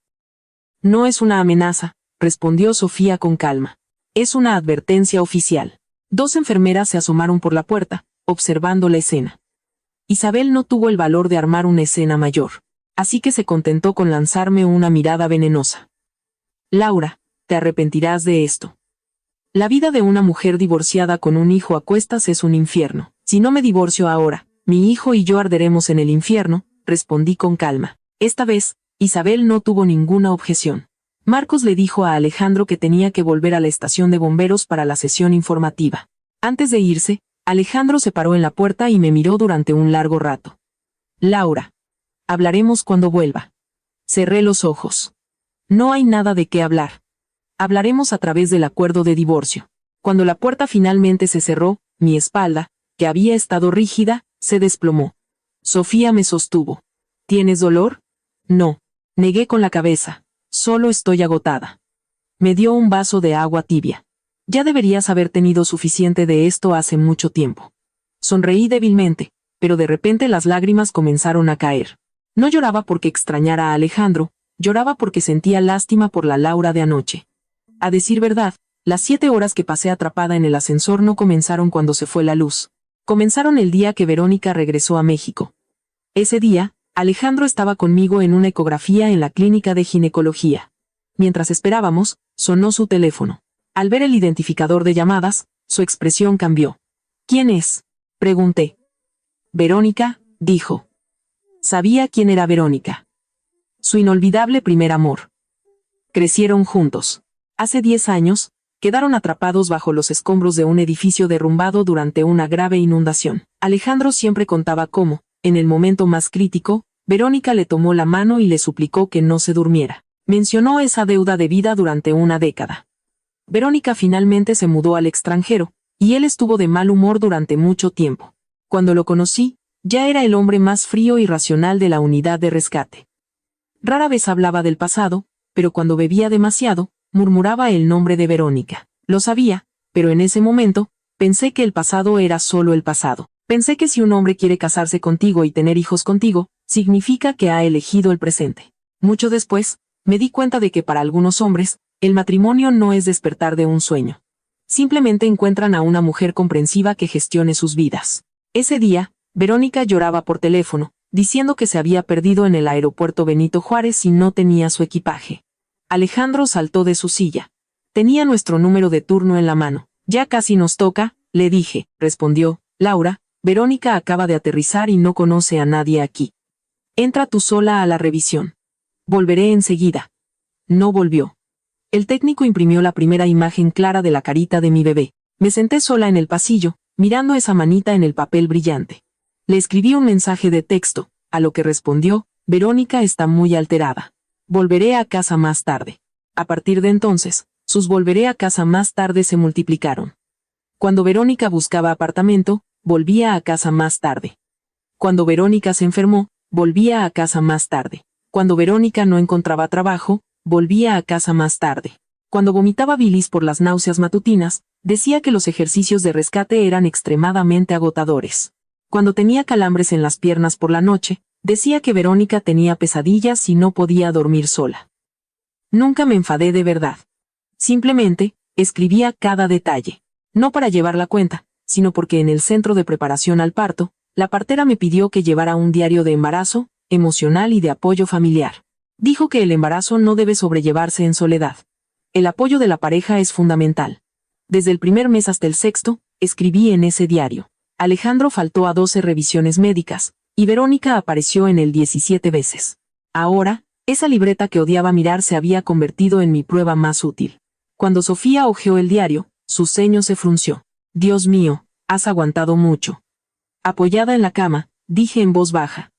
No es una amenaza, respondió Sofía con calma. Es una advertencia oficial. 2 enfermeras se asomaron por la puerta, observando la escena. Isabel no tuvo el valor de armar una escena mayor, así que se contentó con lanzarme una mirada venenosa. Laura, te arrepentirás de esto. La vida de una mujer divorciada con un hijo a cuestas es un infierno. Si no me divorcio ahora, mi hijo y yo arderemos en el infierno, respondí con calma. Esta vez, Isabel no tuvo ninguna objeción. Marcos le dijo a Alejandro que tenía que volver a la estación de bomberos para la sesión informativa. Antes de irse, Alejandro se paró en la puerta y me miró durante un largo rato. Laura. Hablaremos cuando vuelva. Cerré los ojos. No hay nada de qué hablar. Hablaremos a través del acuerdo de divorcio. Cuando la puerta finalmente se cerró, mi espalda, que había estado rígida, se desplomó. Sofía me sostuvo. ¿Tienes dolor? No. Negué con la cabeza. Solo estoy agotada. Me dio un vaso de agua tibia. Ya deberías haber tenido suficiente de esto hace mucho tiempo. Sonreí débilmente, pero de repente las lágrimas comenzaron a caer. No lloraba porque extrañara a Alejandro, lloraba porque sentía lástima por la Laura de anoche. A decir verdad, las 7 horas que pasé atrapada en el ascensor no comenzaron cuando se fue la luz. Comenzaron el día que Verónica regresó a México. Ese día, Alejandro estaba conmigo en una ecografía en la clínica de ginecología. Mientras esperábamos, sonó su teléfono. Al ver el identificador de llamadas, su expresión cambió. ¿Quién es?, pregunté. Verónica, dijo. Sabía quién era Verónica. Su inolvidable primer amor. Crecieron juntos. Hace 10 años, quedaron atrapados bajo los escombros de un edificio derrumbado durante una grave inundación. Alejandro siempre contaba cómo, en el momento más crítico, Verónica le tomó la mano y le suplicó que no se durmiera. Mencionó esa deuda de vida durante una década. Verónica finalmente se mudó al extranjero, y él estuvo de mal humor durante mucho tiempo. Cuando lo conocí, ya era el hombre más frío y racional de la unidad de rescate. Rara vez hablaba del pasado, pero cuando bebía demasiado, murmuraba el nombre de Verónica. Lo sabía, pero en ese momento, pensé que el pasado era solo el pasado. Pensé que si un hombre quiere casarse contigo y tener hijos contigo, significa que ha elegido el presente. Mucho después, me di cuenta de que para algunos hombres, el matrimonio no es despertar de un sueño. Simplemente encuentran a una mujer comprensiva que gestione sus vidas. Ese día, Verónica lloraba por teléfono, diciendo que se había perdido en el aeropuerto Benito Juárez y no tenía su equipaje. Alejandro saltó de su silla. Tenía nuestro número de turno en la mano. Ya casi nos toca, le dije, respondió. Laura, Verónica acaba de aterrizar y no conoce a nadie aquí. Entra tú sola a la revisión. Volveré enseguida. No volvió. El técnico imprimió la primera imagen clara de la carita de mi bebé. Me senté sola en el pasillo, mirando esa manita en el papel brillante. Le escribí un mensaje de texto, a lo que respondió, Verónica está muy alterada. Volveré a casa más tarde. A partir de entonces, sus volveré a casa más tarde se multiplicaron. Cuando Verónica buscaba apartamento, volvía a casa más tarde. Cuando Verónica se enfermó, volvía a casa más tarde. Cuando Verónica no encontraba trabajo, volvía a casa más tarde. Cuando vomitaba bilis por las náuseas matutinas, decía que los ejercicios de rescate eran extremadamente agotadores. Cuando tenía calambres en las piernas por la noche, decía que Verónica tenía pesadillas y no podía dormir sola. Nunca me enfadé de verdad. Simplemente, escribía cada detalle. No para llevar la cuenta, sino porque en el centro de preparación al parto, la partera me pidió que llevara un diario de embarazo, emocional y de apoyo familiar. Dijo que el embarazo no debe sobrellevarse en soledad. El apoyo de la pareja es fundamental. Desde el primer mes hasta el 6º, escribí en ese diario. Alejandro faltó a 12 revisiones médicas, y Verónica apareció en él 17 veces. Ahora, esa libreta que odiaba mirar se había convertido en mi prueba más útil. Cuando Sofía hojeó el diario, su ceño se frunció. Dios mío, has aguantado mucho. Apoyada en la cama, dije en voz baja.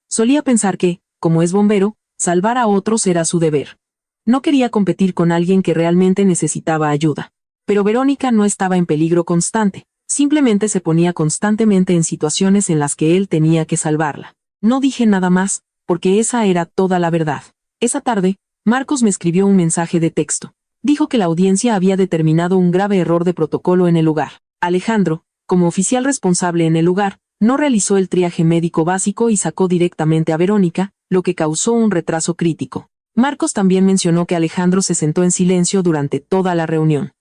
Solía pensar que, como es bombero, salvar a otros era su deber. No quería competir con alguien que realmente necesitaba ayuda. Pero Verónica no estaba en peligro constante, simplemente se ponía constantemente en situaciones en las que él tenía que salvarla. No dije nada más, porque esa era toda la verdad. Esa tarde, Marcos me escribió un mensaje de texto. Dijo que la audiencia había determinado un grave error de protocolo en el lugar. Alejandro, como oficial responsable en el lugar, no realizó el triaje médico básico y sacó directamente a Verónica, lo que causó un retraso crítico. Marcos también mencionó que Alejandro se sentó en silencio durante toda la reunión.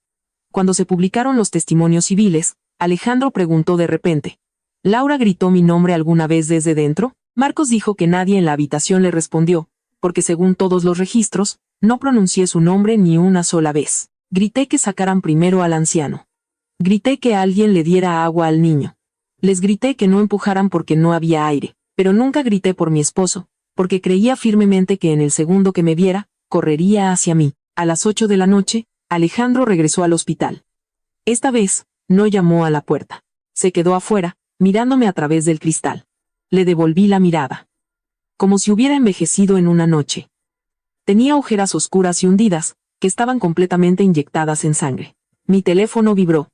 Cuando se publicaron los testimonios civiles, Alejandro preguntó de repente: ¿Laura gritó mi nombre alguna vez desde dentro? Marcos dijo que nadie en la habitación le respondió, porque según todos los registros, no pronuncié su nombre ni una sola vez. Grité que sacaran primero al anciano. Grité que alguien le diera agua al niño. Les grité que no empujaran porque no había aire, pero nunca grité por mi esposo, porque creía firmemente que en el segundo que me viera, correría hacia mí. A las 8 de la noche, Alejandro regresó al hospital. Esta vez, no llamó a la puerta. Se quedó afuera, mirándome a través del cristal. Le devolví la mirada. Como si hubiera envejecido en una noche. Tenía ojeras oscuras y hundidas, que estaban completamente inyectadas en sangre. Mi teléfono vibró.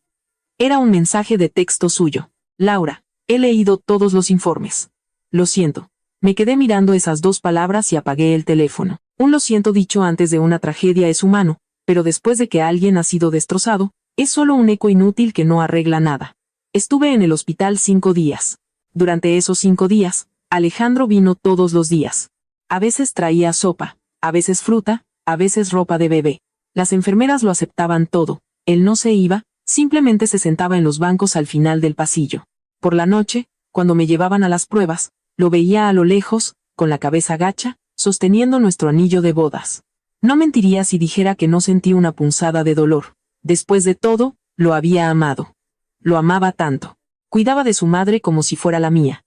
Era un mensaje de texto suyo. Laura, he leído todos los informes. Lo siento. Me quedé mirando esas dos palabras y apagué el teléfono. Un lo siento dicho antes de una tragedia es humano, pero después de que alguien ha sido destrozado, es solo un eco inútil que no arregla nada. Estuve en el hospital 5 días. Durante esos 5 días, Alejandro vino todos los días. A veces traía sopa, a veces fruta, a veces ropa de bebé. Las enfermeras lo aceptaban todo. Él no se iba, simplemente se sentaba en los bancos al final del pasillo. Por la noche, cuando me llevaban a las pruebas, lo veía a lo lejos, con la cabeza gacha, sosteniendo nuestro anillo de bodas. No mentiría si dijera que no sentí una punzada de dolor. Después de todo, lo había amado. Lo amaba tanto. Cuidaba de su madre como si fuera la mía.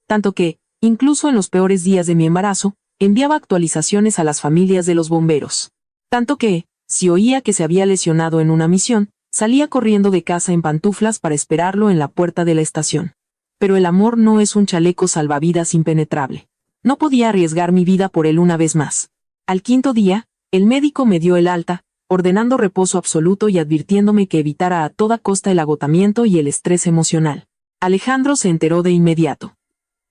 Tanto que, incluso en los peores días de mi embarazo, enviaba actualizaciones a las familias de los bomberos. Tanto que, si oía que se había lesionado en una misión, salía corriendo de casa en pantuflas para esperarlo en la puerta de la estación. Pero el amor no es un chaleco salvavidas impenetrable. No podía arriesgar mi vida por él una vez más. Al 5.º día, el médico me dio el alta, ordenando reposo absoluto y advirtiéndome que evitara a toda costa el agotamiento y el estrés emocional. Alejandro se enteró de inmediato.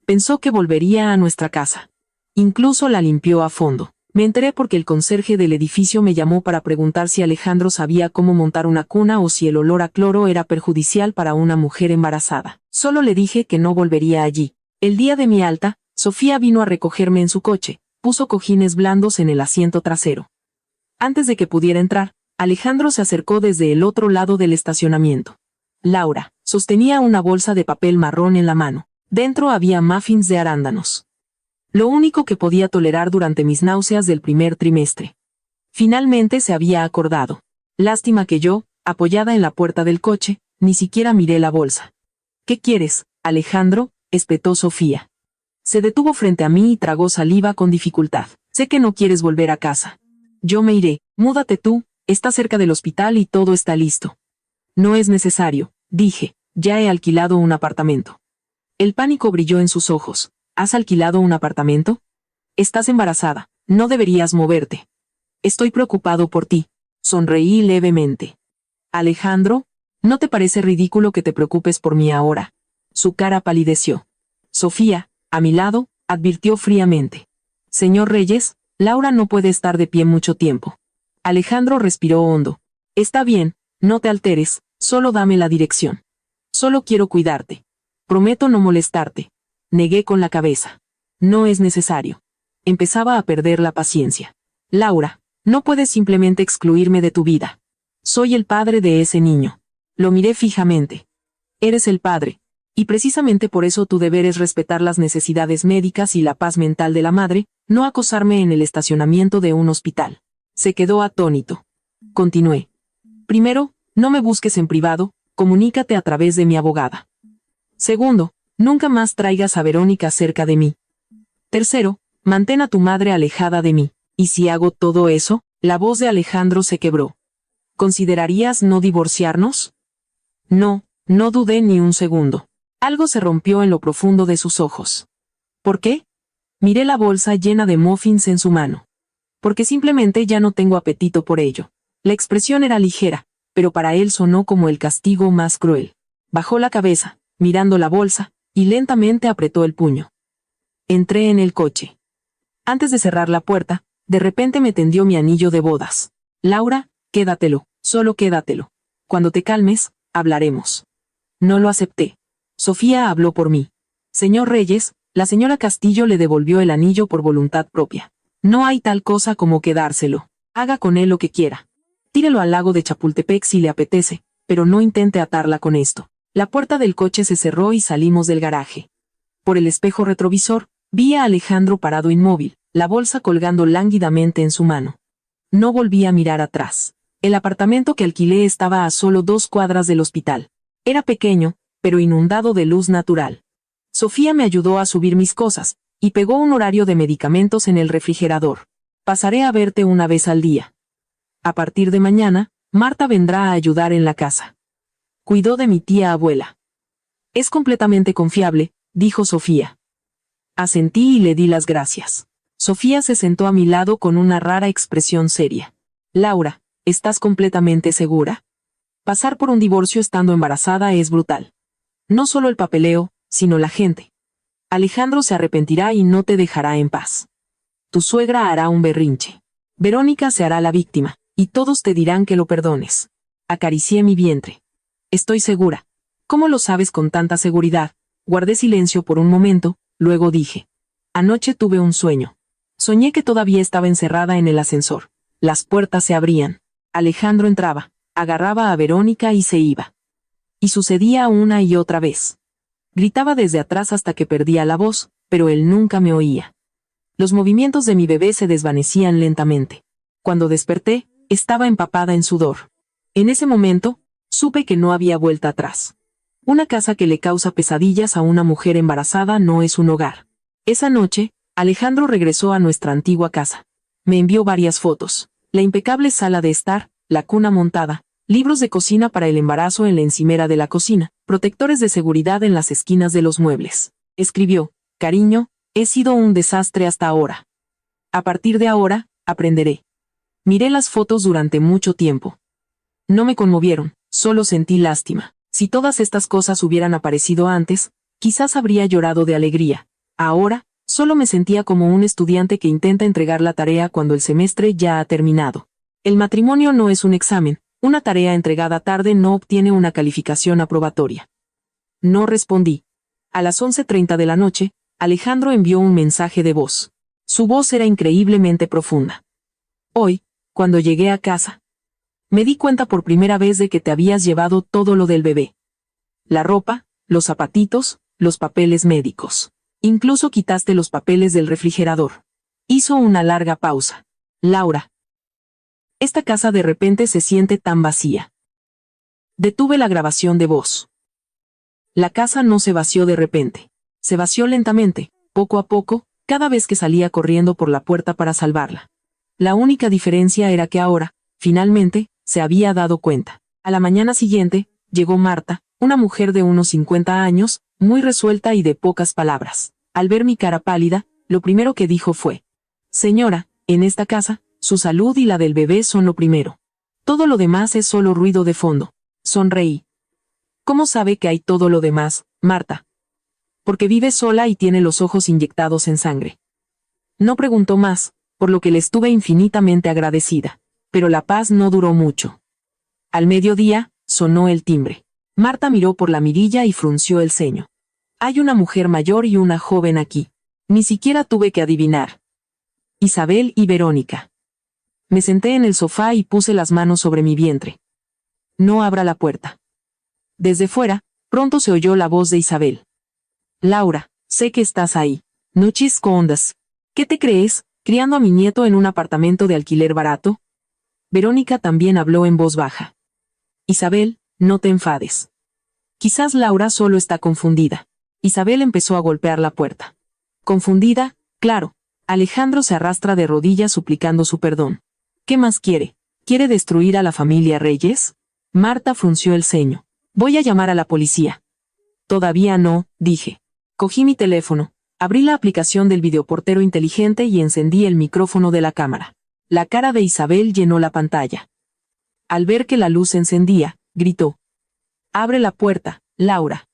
Pensó que volvería a nuestra casa. Incluso la limpió a fondo. Me enteré porque el conserje del edificio me llamó para preguntar si Alejandro sabía cómo montar una cuna o si el olor a cloro era perjudicial para una mujer embarazada. Solo le dije que no volvería allí. El día de mi alta, Sofía vino a recogerme en su coche, puso cojines blandos en el asiento trasero. Antes de que pudiera entrar, Alejandro se acercó desde el otro lado del estacionamiento. Laura sostenía una bolsa de papel marrón en la mano. Dentro había muffins de arándanos. Lo único que podía tolerar durante mis náuseas del primer trimestre. Finalmente se había acordado. Lástima que yo, apoyada en la puerta del coche, ni siquiera miré la bolsa. ¿Qué quieres, Alejandro?, espetó Sofía. Se detuvo frente a mí y tragó saliva con dificultad. Sé que no quieres volver a casa. Yo me iré, múdate tú, está cerca del hospital y todo está listo. No es necesario, dije, ya he alquilado un apartamento. El pánico brilló en sus ojos. ¿Has alquilado un apartamento? Estás embarazada, no deberías moverte. Estoy preocupado por ti. Sonreí levemente. Alejandro, ¿no te parece ridículo que te preocupes por mí ahora? Su cara palideció. Sofía, a mi lado, advirtió fríamente. Señor Reyes, Laura no puede estar de pie mucho tiempo. Alejandro respiró hondo. Está bien, no te alteres, solo dame la dirección. Solo quiero cuidarte. Prometo no molestarte. Negué con la cabeza. No es necesario. Empezaba a perder la paciencia. Laura, no puedes simplemente excluirme de tu vida. Soy el padre de ese niño. Lo miré fijamente. Eres el padre. Y precisamente por eso tu deber es respetar las necesidades médicas y la paz mental de la madre, no acosarme en el estacionamiento de un hospital. Se quedó atónito. Continué. Primero, no me busques en privado, comunícate a través de mi abogada. Segundo, nunca más traigas a Verónica cerca de mí. Tercero, mantén a tu madre alejada de mí. ¿Y si hago todo eso? La voz de Alejandro se quebró. ¿Considerarías no divorciarnos? No, no dudé ni un segundo. Algo se rompió en lo profundo de sus ojos. ¿Por qué? Miré la bolsa llena de muffins en su mano. Porque simplemente ya no tengo apetito por ello. La expresión era ligera, pero para él sonó como el castigo más cruel. Bajó la cabeza, mirando la bolsa, y lentamente apretó el puño. Entré en el coche. Antes de cerrar la puerta, de repente me tendió mi anillo de bodas. Laura, quédatelo, solo quédatelo. Cuando te calmes, hablaremos. No lo acepté. Sofía habló por mí. Señor Reyes, la señora Castillo le devolvió el anillo por voluntad propia. No hay tal cosa como quedárselo. Haga con él lo que quiera. Tírelo al lago de Chapultepec si le apetece, pero no intente atarla con esto. La puerta del coche se cerró y salimos del garaje. Por el espejo retrovisor, vi a Alejandro parado inmóvil, la bolsa colgando lánguidamente en su mano. No volví a mirar atrás. El apartamento que alquilé estaba a solo 2 cuadras del hospital. Era pequeño, pero inundado de luz natural. Sofía me ayudó a subir mis cosas, y pegó un horario de medicamentos en el refrigerador. Pasaré a verte una vez al día. A partir de mañana, Marta vendrá a ayudar en la casa. Cuidó de mi tía abuela. Es completamente confiable, dijo Sofía. Asentí y le di las gracias. Sofía se sentó a mi lado con una rara expresión seria. Laura, ¿estás completamente segura? Pasar por un divorcio estando embarazada es brutal. No solo el papeleo, sino la gente. Alejandro se arrepentirá y no te dejará en paz. Tu suegra hará un berrinche. Verónica se hará la víctima, y todos te dirán que lo perdones. Acaricié mi vientre. Estoy segura. ¿Cómo lo sabes con tanta seguridad? Guardé silencio por un momento, luego dije. Anoche tuve un sueño. Soñé que todavía estaba encerrada en el ascensor. Las puertas se abrían. Alejandro entraba, agarraba a Verónica y se iba. Y sucedía una y otra vez. Gritaba desde atrás hasta que perdía la voz, pero él nunca me oía. Los movimientos de mi bebé se desvanecían lentamente. Cuando desperté, estaba empapada en sudor. En ese momento, supe que no había vuelta atrás. Una casa que le causa pesadillas a una mujer embarazada no es un hogar. Esa noche, Alejandro regresó a nuestra antigua casa. Me envió varias fotos. La impecable sala de estar, la cuna montada, libros de cocina para el embarazo en la encimera de la cocina, protectores de seguridad en las esquinas de los muebles. Escribió, cariño, he sido un desastre hasta ahora. A partir de ahora, aprenderé. Miré las fotos durante mucho tiempo. No me conmovieron, solo sentí lástima. Si todas estas cosas hubieran aparecido antes, quizás habría llorado de alegría. Ahora, solo me sentía como un estudiante que intenta entregar la tarea cuando el semestre ya ha terminado. El matrimonio no es un examen, una tarea entregada tarde no obtiene una calificación aprobatoria. No respondí. A las 11:30 de la noche, Alejandro envió un mensaje de voz. Su voz era increíblemente profunda. Hoy, cuando llegué a casa, me di cuenta por primera vez de que te habías llevado todo lo del bebé. La ropa, los zapatitos, los papeles médicos. Incluso quitaste los papeles del refrigerador. Hizo una larga pausa. Laura. Esta casa de repente se siente tan vacía. Detuve la grabación de voz. La casa no se vació de repente. Se vació lentamente, poco a poco, cada vez que salía corriendo por la puerta para salvarla. La única diferencia era que ahora, finalmente, se había dado cuenta. A la mañana siguiente, llegó Marta, una mujer de unos 50 años, muy resuelta y de pocas palabras. Al ver mi cara pálida, lo primero que dijo fue: Señora, en esta casa, su salud y la del bebé son lo primero. Todo lo demás es solo ruido de fondo. Sonreí. ¿Cómo sabe que hay todo lo demás, Marta? Porque vive sola y tiene los ojos inyectados en sangre. No preguntó más, por lo que le estuve infinitamente agradecida. Pero la paz no duró mucho. Al mediodía, sonó el timbre. Marta miró por la mirilla y frunció el ceño. Hay una mujer mayor y una joven aquí. Ni siquiera tuve que adivinar. Isabel y Verónica. Me senté en el sofá y puse las manos sobre mi vientre. No abra la puerta. Desde fuera, pronto se oyó la voz de Isabel. Laura, sé que estás ahí. No te escondas. ¿Qué te crees, criando a mi nieto en un apartamento de alquiler barato? Verónica también habló en voz baja. Isabel, no te enfades. Quizás Laura solo está confundida. Isabel empezó a golpear la puerta. Confundida, claro. Alejandro se arrastra de rodillas suplicando su perdón. ¿Qué más quiere? ¿Quiere destruir a la familia Reyes? Marta frunció el ceño. Voy a llamar a la policía. Todavía no, dije. Cogí mi teléfono, abrí la aplicación del videoportero inteligente y encendí el micrófono de la cámara. La cara de Isabel llenó la pantalla. Al ver que la luz se encendía, gritó: Abre la puerta, Laura.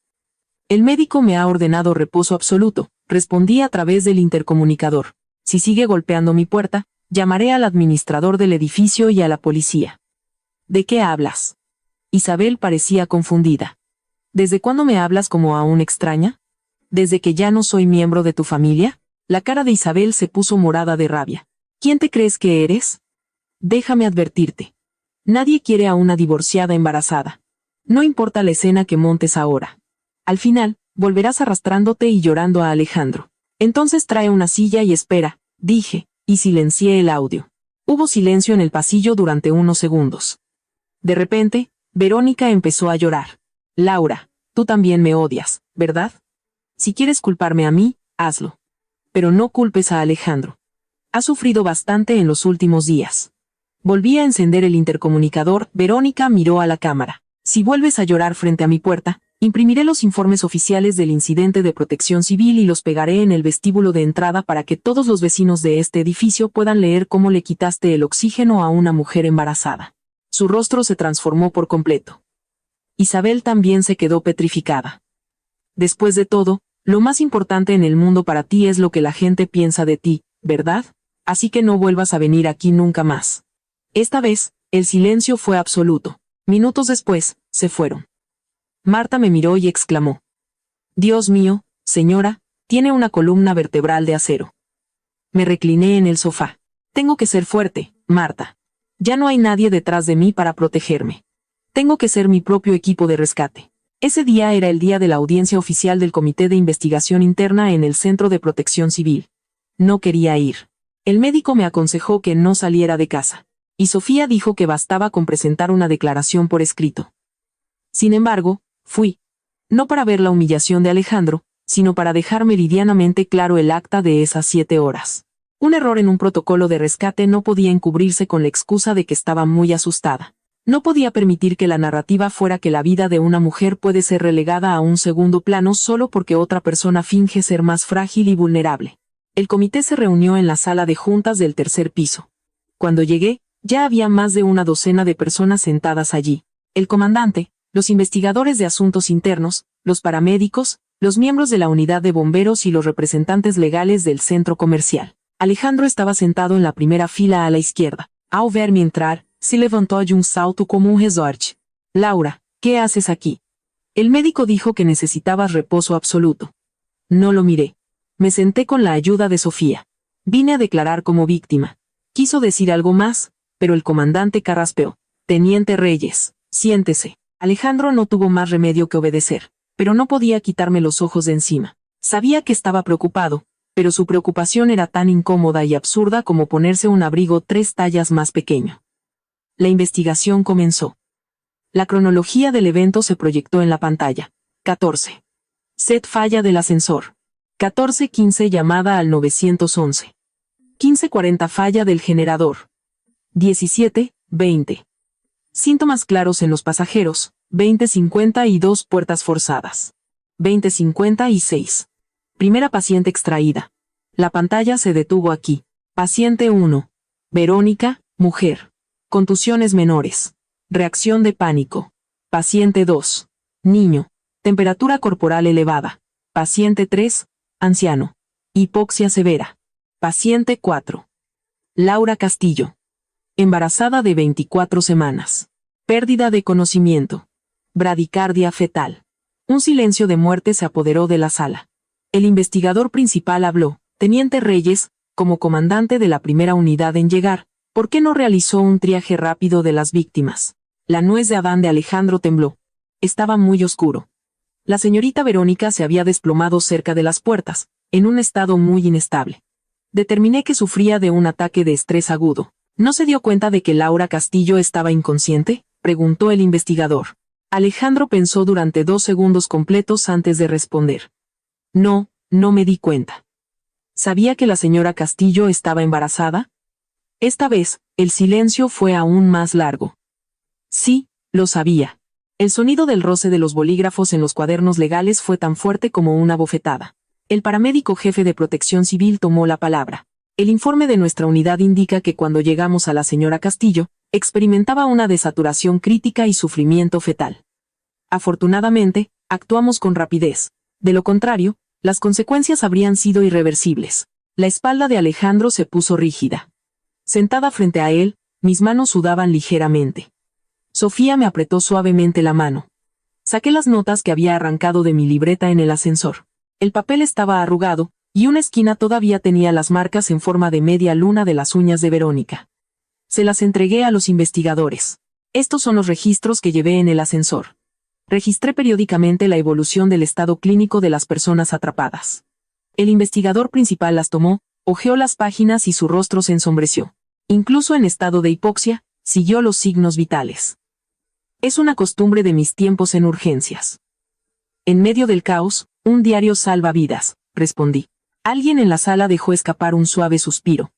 El médico me ha ordenado reposo absoluto, respondí a través del intercomunicador. Si sigue golpeando mi puerta, llamaré al administrador del edificio y a la policía. ¿De qué hablas? Isabel parecía confundida. ¿Desde cuándo me hablas como a una extraña? ¿Desde que ya no soy miembro de tu familia? La cara de Isabel se puso morada de rabia. ¿Quién te crees que eres? Déjame advertirte. Nadie quiere a una divorciada embarazada. No importa la escena que montes ahora. Al final, volverás arrastrándote y llorando a Alejandro. Entonces trae una silla y espera, dije, y silencié el audio. Hubo silencio en el pasillo durante unos segundos. De repente, Verónica empezó a llorar. Laura, tú también me odias, ¿verdad? Si quieres culparme a mí, hazlo. Pero no culpes a Alejandro. Ha sufrido bastante en los últimos días. Volví a encender el intercomunicador. Verónica miró a la cámara. Si vuelves a llorar frente a mi puerta, imprimiré los informes oficiales del incidente de Protección Civil y los pegaré en el vestíbulo de entrada para que todos los vecinos de este edificio puedan leer cómo le quitaste el oxígeno a una mujer embarazada. Su rostro se transformó por completo. Isabel también se quedó petrificada. Después de todo, lo más importante en el mundo para ti es lo que la gente piensa de ti, ¿verdad? Así que no vuelvas a venir aquí nunca más. Esta vez, el silencio fue absoluto. Minutos después, se fueron. Marta me miró y exclamó: Dios mío, señora, tiene una columna vertebral de acero. Me recliné en el sofá. Tengo que ser fuerte, Marta. Ya no hay nadie detrás de mí para protegerme. Tengo que ser mi propio equipo de rescate. Ese día era el día de la audiencia oficial del Comité de Investigación Interna en el Centro de Protección Civil. No quería ir. El médico me aconsejó que no saliera de casa. Y Sofía dijo que bastaba con presentar una declaración por escrito. Sin embargo, fui. No para ver la humillación de Alejandro, sino para dejar meridianamente claro el acta de esas 7 horas. Un error en un protocolo de rescate no podía encubrirse con la excusa de que estaba muy asustada. No podía permitir que la narrativa fuera que la vida de una mujer puede ser relegada a un segundo plano solo porque otra persona finge ser más frágil y vulnerable. El comité se reunió en la sala de juntas del 3er piso. Cuando llegué, ya había más de una docena de personas sentadas allí. El comandante, los investigadores de asuntos internos, los paramédicos, los miembros de la unidad de bomberos y los representantes legales del centro comercial. Alejandro estaba sentado en la primera fila a la izquierda. Ao ver-me entrar, se levantó de un salto como un resorte. Laura, ¿qué haces aquí? El médico dijo que necesitabas reposo absoluto. No lo miré. Me senté con la ayuda de Sofía. Vine a declarar como víctima. Quiso decir algo más, pero el comandante carraspeó. Teniente Reyes, siéntese. Alejandro no tuvo más remedio que obedecer, pero no podía quitarme los ojos de encima. Sabía que estaba preocupado, pero su preocupación era tan incómoda y absurda como ponerse un abrigo 3 tallas más pequeño. La investigación comenzó. La cronología del evento se proyectó en la pantalla. 14. Set falla del ascensor. 14:15 llamada al 911. 15:40 falla del generador. 17:20. Síntomas claros en los pasajeros. 20:52 puertas forzadas. 20:56. Primera paciente extraída. La pantalla se detuvo aquí. Paciente 1. Verónica, mujer. Contusiones menores. Reacción de pánico. Paciente 2. Niño. Temperatura corporal elevada. Paciente 3. Anciano. Hipoxia severa. Paciente 4. Laura Castillo. Embarazada de 24 semanas. Pérdida de conocimiento. Bradicardia fetal. Un silencio de muerte se apoderó de la sala. El investigador principal habló. Teniente Reyes, como comandante de la primera unidad en llegar, ¿por qué no realizó un triaje rápido de las víctimas? La nuez de Adán de Alejandro tembló. Estaba muy oscuro. La señorita Verónica se había desplomado cerca de las puertas, en un estado muy inestable. Determiné que sufría de un ataque de estrés agudo. ¿No se dio cuenta de que Laura Castillo estaba inconsciente?, preguntó el investigador. Alejandro pensó durante 2 segundos completos antes de responder. No, no me di cuenta. ¿Sabía que la señora Castillo estaba embarazada? Esta vez, el silencio fue aún más largo. Sí, lo sabía. El sonido del roce de los bolígrafos en los cuadernos legales fue tan fuerte como una bofetada. El paramédico jefe de Protección Civil tomó la palabra. El informe de nuestra unidad indica que cuando llegamos a la señora Castillo, experimentaba una desaturación crítica y sufrimiento fetal. Afortunadamente, actuamos con rapidez. De lo contrario, las consecuencias habrían sido irreversibles. La espalda de Alejandro se puso rígida. Sentada frente a él, mis manos sudaban ligeramente. Sofía me apretó suavemente la mano. Saqué las notas que había arrancado de mi libreta en el ascensor. El papel estaba arrugado, y una esquina todavía tenía las marcas en forma de media luna de las uñas de Verónica. Se las entregué a los investigadores. Estos son los registros que llevé en el ascensor. Registré periódicamente la evolución del estado clínico de las personas atrapadas. El investigador principal las tomó, hojeó las páginas y su rostro se ensombreció. Incluso en estado de hipoxia, siguió los signos vitales. Es una costumbre de mis tiempos en urgencias. En medio del caos, un diario salva vidas, respondí. Alguien en la sala dejó escapar un suave suspiro.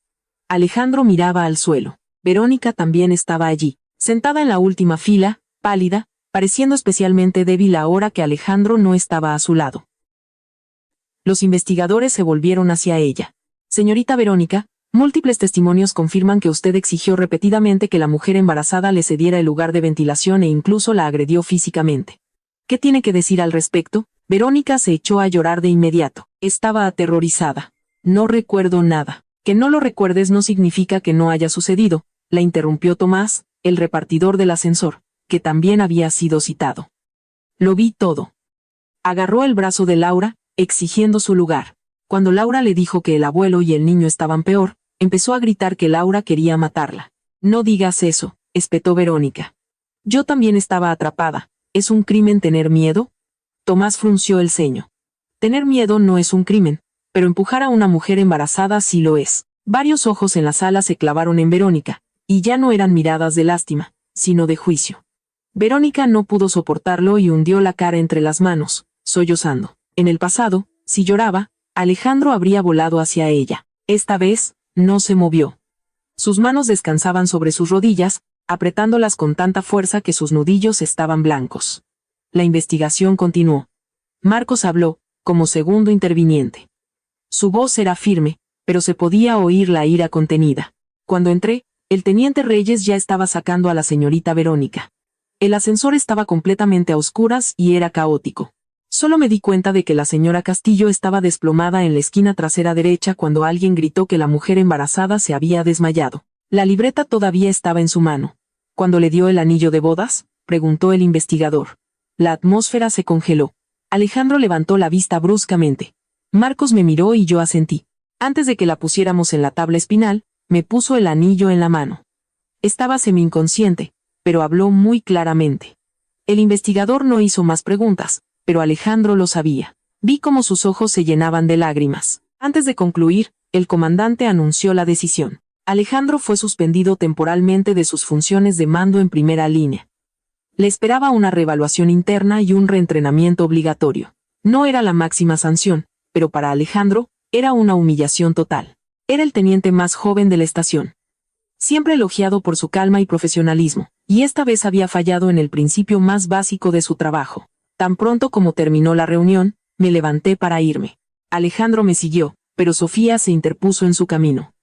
Alejandro miraba al suelo. Verónica también estaba allí, sentada en la última fila, pálida, pareciendo especialmente débil ahora que Alejandro no estaba a su lado. Los investigadores se volvieron hacia ella. Señorita Verónica, múltiples testimonios confirman que usted exigió repetidamente que la mujer embarazada le cediera el lugar de ventilación e incluso la agredió físicamente. ¿Qué tiene que decir al respecto? Verónica se echó a llorar de inmediato. Estaba aterrorizada. No recuerdo nada. Que no lo recuerdes no significa que no haya sucedido, la interrumpió Tomás, el repartidor del ascensor, que también había sido citado. Lo vi todo. Agarró el brazo de Laura, exigiendo su lugar. Cuando Laura le dijo que el abuelo y el niño estaban peor, empezó a gritar que Laura quería matarla. No digas eso, espetó Verónica. Yo también estaba atrapada. ¿Es un crimen tener miedo? Tomás frunció el ceño. Tener miedo no es un crimen, pero empujar a una mujer embarazada sí lo es. Varios ojos en la sala se clavaron en Verónica, y ya no eran miradas de lástima, sino de juicio. Verónica no pudo soportarlo y hundió la cara entre las manos, sollozando. En el pasado, si lloraba, Alejandro habría volado hacia ella. Esta vez, no se movió. Sus manos descansaban sobre sus rodillas, apretándolas con tanta fuerza que sus nudillos estaban blancos. La investigación continuó. Marcos habló, como segundo interviniente. Su voz era firme, pero se podía oír la ira contenida. Cuando entré, el teniente Reyes ya estaba sacando a la señorita Verónica. El ascensor estaba completamente a oscuras y era caótico. Solo me di cuenta de que la señora Castillo estaba desplomada en la esquina trasera derecha cuando alguien gritó que la mujer embarazada se había desmayado. La libreta todavía estaba en su mano. ¿Cuándo le dio el anillo de bodas?, preguntó el investigador. La atmósfera se congeló. Alejandro levantó la vista bruscamente. Marcos me miró y yo asentí. Antes de que la pusiéramos en la tabla espinal, me puso el anillo en la mano. Estaba semi-inconsciente, pero habló muy claramente. El investigador no hizo más preguntas, pero Alejandro lo sabía. Vi cómo sus ojos se llenaban de lágrimas. Antes de concluir, el comandante anunció la decisión. Alejandro fue suspendido temporalmente de sus funciones de mando en primera línea. Le esperaba una reevaluación interna y un reentrenamiento obligatorio. No era la máxima sanción, pero para Alejandro, era una humillación total. Era el teniente más joven de la estación. Siempre elogiado por su calma y profesionalismo, y esta vez había fallado en el principio más básico de su trabajo. Tan pronto como terminó la reunión, me levanté para irme. Alejandro me siguió, pero Sofía se interpuso en su camino.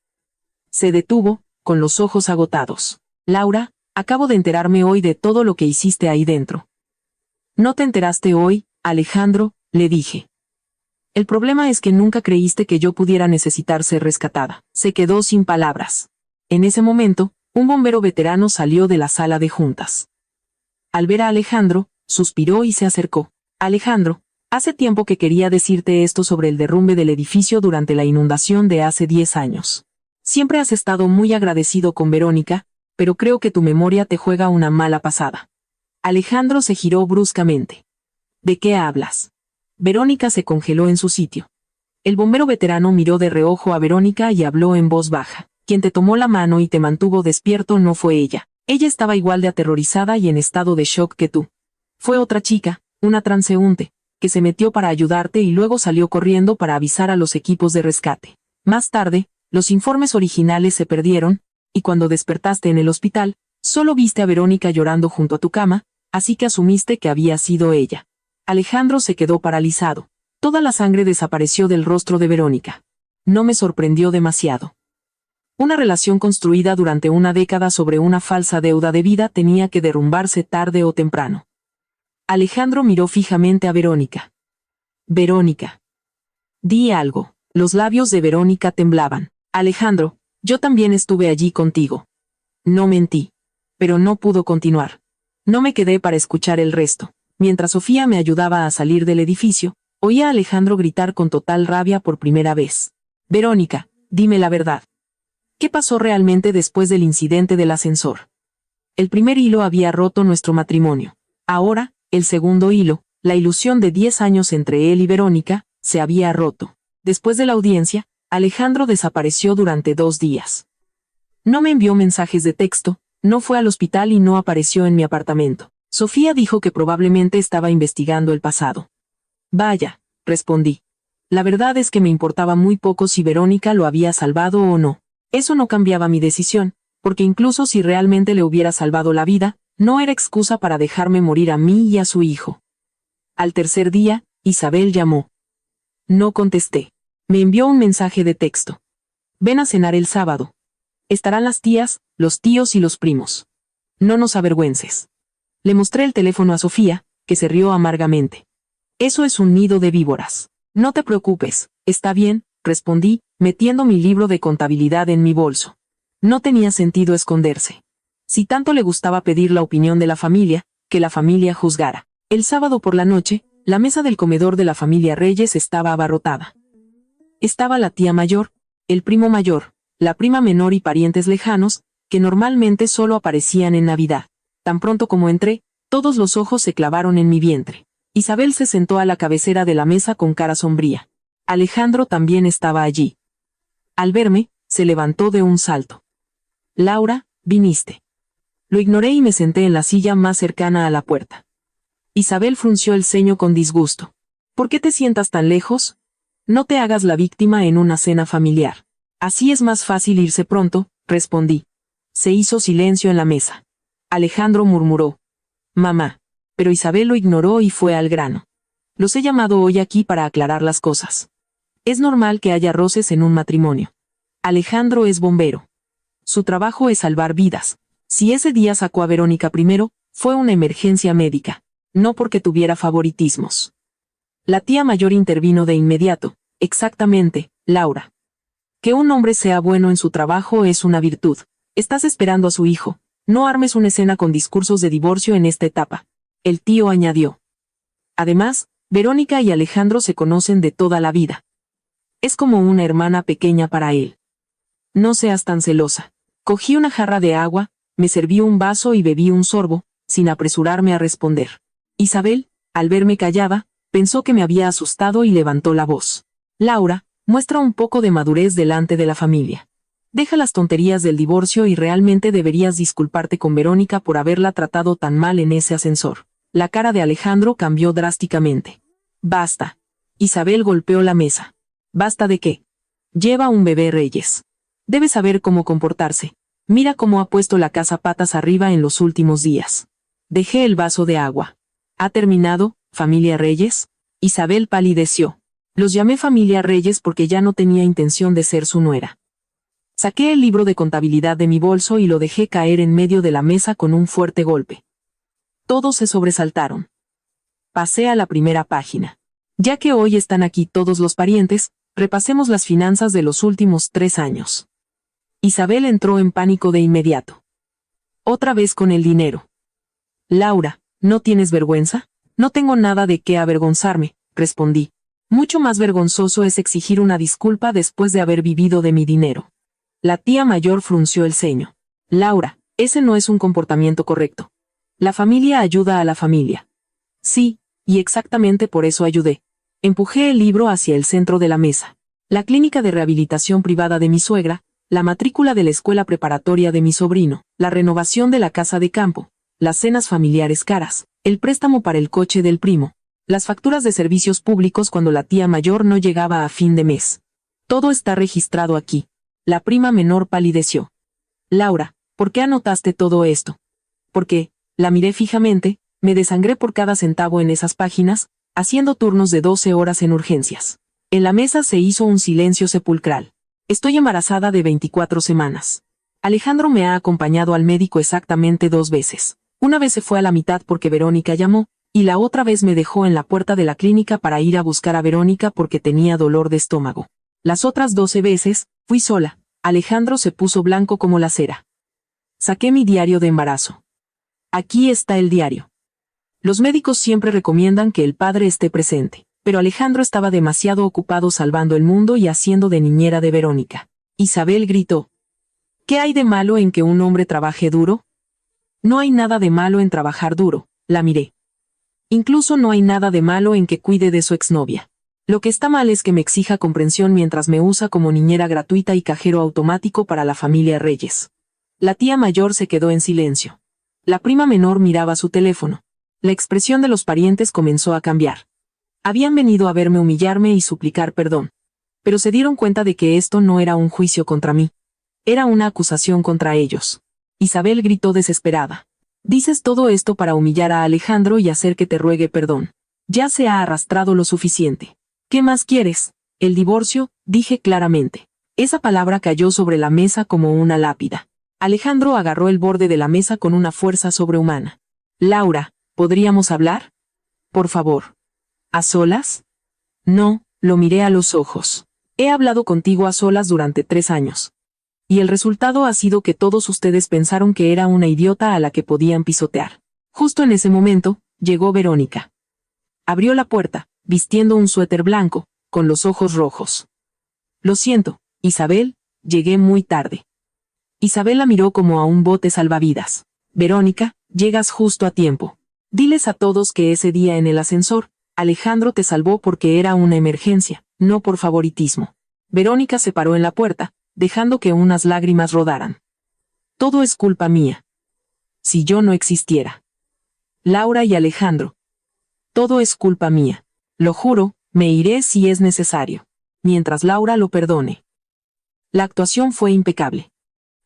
Se detuvo, con los ojos agotados. Laura, acabo de enterarme hoy de todo lo que hiciste ahí dentro. ¿No te enteraste hoy, Alejandro?, le dije. El problema es que nunca creíste que yo pudiera necesitar ser rescatada. Se quedó sin palabras. En ese momento, un bombero veterano salió de la sala de juntas. Al ver a Alejandro, suspiró y se acercó. Alejandro, hace tiempo que quería decirte esto sobre el derrumbe del edificio durante la inundación de hace 10 años. Siempre has estado muy agradecido con Verónica, pero creo que tu memoria te juega una mala pasada. Alejandro se giró bruscamente. ¿De qué hablas? Verónica se congeló en su sitio. El bombero veterano miró de reojo a Verónica y habló en voz baja. Quien te tomó la mano y te mantuvo despierto no fue ella. Ella estaba igual de aterrorizada y en estado de shock que tú. Fue otra chica, una transeúnte, que se metió para ayudarte y luego salió corriendo para avisar a los equipos de rescate. Más tarde, los informes originales se perdieron, y cuando despertaste en el hospital, solo viste a Verónica llorando junto a tu cama, así que asumiste que había sido ella. Alejandro se quedó paralizado. Toda la sangre desapareció del rostro de Verónica. No me sorprendió demasiado. Una relación construida durante una década sobre una falsa deuda de vida tenía que derrumbarse tarde o temprano. Alejandro miró fijamente a Verónica. Verónica. Di algo. Los labios de Verónica temblaban. Alejandro, yo también estuve allí contigo. No mentí. Pero no pudo continuar. No me quedé para escuchar el resto. Mientras Sofía me ayudaba a salir del edificio, Oí a Alejandro gritar con total rabia por primera vez. Verónica, dime la verdad. ¿Qué pasó realmente después del incidente del ascensor? El primer hilo había roto nuestro matrimonio. Ahora, el segundo hilo, la ilusión de 10 años entre él y Verónica, se había roto. Después de la audiencia, Alejandro desapareció durante 2 días. No me envió mensajes de texto, no fue al hospital y no apareció en mi apartamento. Sofía dijo que probablemente estaba investigando el pasado. Vaya, respondí. La verdad es que me importaba muy poco si Verónica lo había salvado o no. Eso no cambiaba mi decisión, porque incluso si realmente le hubiera salvado la vida, no era excusa para dejarme morir a mí y a su hijo. Al tercer día, Isabel llamó. No contesté. Me envió un mensaje de texto. Ven a cenar el sábado. Estarán las tías, los tíos y los primos. No nos avergüences. Le mostré el teléfono a Sofía, que se rió amargamente. Eso es un nido de víboras. No te preocupes, está bien, respondí, metiendo mi libro de contabilidad en mi bolso. No tenía sentido esconderse. Si tanto le gustaba pedir la opinión de la familia, que la familia juzgara. El sábado por la noche, la mesa del comedor de la familia Reyes estaba abarrotada. Estaba la tía mayor, el primo mayor, la prima menor y parientes lejanos, que normalmente solo aparecían en Navidad. Tan pronto como entré, todos los ojos se clavaron en mi vientre. Isabel se sentó a la cabecera de la mesa con cara sombría. Alejandro también estaba allí. Al verme, se levantó de un salto. Laura, viniste. Lo ignoré y me senté en la silla más cercana a la puerta. Isabel frunció el ceño con disgusto. ¿Por qué te sientas tan lejos? No te hagas la víctima en una cena familiar. Así es más fácil irse pronto, respondí. Se hizo silencio en la mesa. Alejandro murmuró. Mamá. Pero Isabel lo ignoró y fue al grano. Los he llamado hoy aquí para aclarar las cosas. Es normal que haya roces en un matrimonio. Alejandro es bombero. Su trabajo es salvar vidas. Si ese día sacó a Verónica primero, fue una emergencia médica, no porque tuviera favoritismos. La tía mayor intervino de inmediato. Exactamente, Laura. Que un hombre sea bueno en su trabajo es una virtud. Estás esperando a su hijo. No armes una escena con discursos de divorcio en esta etapa. El tío añadió. Además, Verónica y Alejandro se conocen de toda la vida. Es como una hermana pequeña para él. No seas tan celosa. Cogí una jarra de agua, me serví un vaso y bebí un sorbo, sin apresurarme a responder. Isabel, al verme callada, pensó que me había asustado y levantó la voz. Laura, muestra un poco de madurez delante de la familia. Deja las tonterías del divorcio y realmente deberías disculparte con Verónica por haberla tratado tan mal en ese ascensor. La cara de Alejandro cambió drásticamente. Basta. Isabel golpeó la mesa. ¿Basta de qué? Lleva un bebé Reyes. Debe saber cómo comportarse. Mira cómo ha puesto la casa patas arriba en los últimos días. Dejé el vaso de agua. ¿Ha terminado, familia Reyes? Isabel palideció. Los llamé familia Reyes porque ya no tenía intención de ser su nuera. Saqué el libro de contabilidad de mi bolso y lo dejé caer en medio de la mesa con un fuerte golpe. Todos se sobresaltaron. Pasé a la primera página. Ya que hoy están aquí todos los parientes, repasemos las finanzas de los últimos 3 años. Isabel entró en pánico de inmediato. Otra vez con el dinero. Laura, ¿no tienes vergüenza? No tengo nada de qué avergonzarme, respondí. Mucho más vergonzoso es exigir una disculpa después de haber vivido de mi dinero. La tía mayor frunció el ceño. Laura, ese no es un comportamiento correcto. La familia ayuda a la familia. Sí, y exactamente por eso ayudé. Empujé el libro hacia el centro de la mesa. La clínica de rehabilitación privada de mi suegra, la matrícula de la escuela preparatoria de mi sobrino, la renovación de la casa de campo, las cenas familiares caras, el préstamo para el coche del primo, las facturas de servicios públicos cuando la tía mayor no llegaba a fin de mes. Todo está registrado aquí. La prima menor palideció. Laura, ¿por qué anotaste todo esto? Porque, la miré fijamente, me desangré por cada centavo en esas páginas, haciendo turnos de 12 horas en urgencias. En la mesa se hizo un silencio sepulcral. Estoy embarazada de 24 semanas. Alejandro me ha acompañado al médico exactamente 2 veces. Una vez se fue a la mitad porque Verónica llamó, y la otra vez me dejó en la puerta de la clínica para ir a buscar a Verónica porque tenía dolor de estómago. Las otras 12 veces, fui sola. Alejandro se puso blanco como la cera. Saqué mi diario de embarazo. Aquí está el diario. Los médicos siempre recomiendan que el padre esté presente, Pero Alejandro estaba demasiado ocupado salvando el mundo y haciendo de niñera de Verónica. Isabel gritó: ¿Qué hay de malo en que un hombre trabaje duro? No hay nada de malo en trabajar duro, la miré. Incluso no hay nada de malo en que cuide de su exnovia. Lo que está mal es que me exija comprensión mientras me usa como niñera gratuita y cajero automático para la familia Reyes. La tía mayor se quedó en silencio. La prima menor miraba su teléfono. La expresión de los parientes comenzó a cambiar. Habían venido a verme humillarme y suplicar perdón. Pero se dieron cuenta de que esto no era un juicio contra mí. Era una acusación contra ellos. Isabel gritó desesperada: Dices todo esto para humillar a Alejandro y hacer que te ruegue perdón. Ya se ha arrastrado lo suficiente. ¿Qué más quieres? El divorcio, dije claramente. Esa palabra cayó sobre la mesa como una lápida. Alejandro agarró el borde de la mesa con una fuerza sobrehumana. Laura, ¿podríamos hablar? Por favor. ¿A solas? No, lo miré a los ojos. He hablado contigo a solas durante 3 años. Y el resultado ha sido que todos ustedes pensaron que era una idiota a la que podían pisotear. Justo en ese momento, llegó Verónica. Abrió la puerta, vistiendo un suéter blanco, con los ojos rojos. Lo siento, Isabel, llegué muy tarde. Isabel la miró como a un bote salvavidas. Verónica, llegas justo a tiempo. Diles a todos que ese día en el ascensor, Alejandro te salvó porque era una emergencia, no por favoritismo. Verónica se paró en la puerta, dejando que unas lágrimas rodaran. Todo es culpa mía. Si yo no existiera. Laura y Alejandro. Todo es culpa mía. Lo juro, me iré si es necesario. Mientras Laura lo perdone. La actuación fue impecable.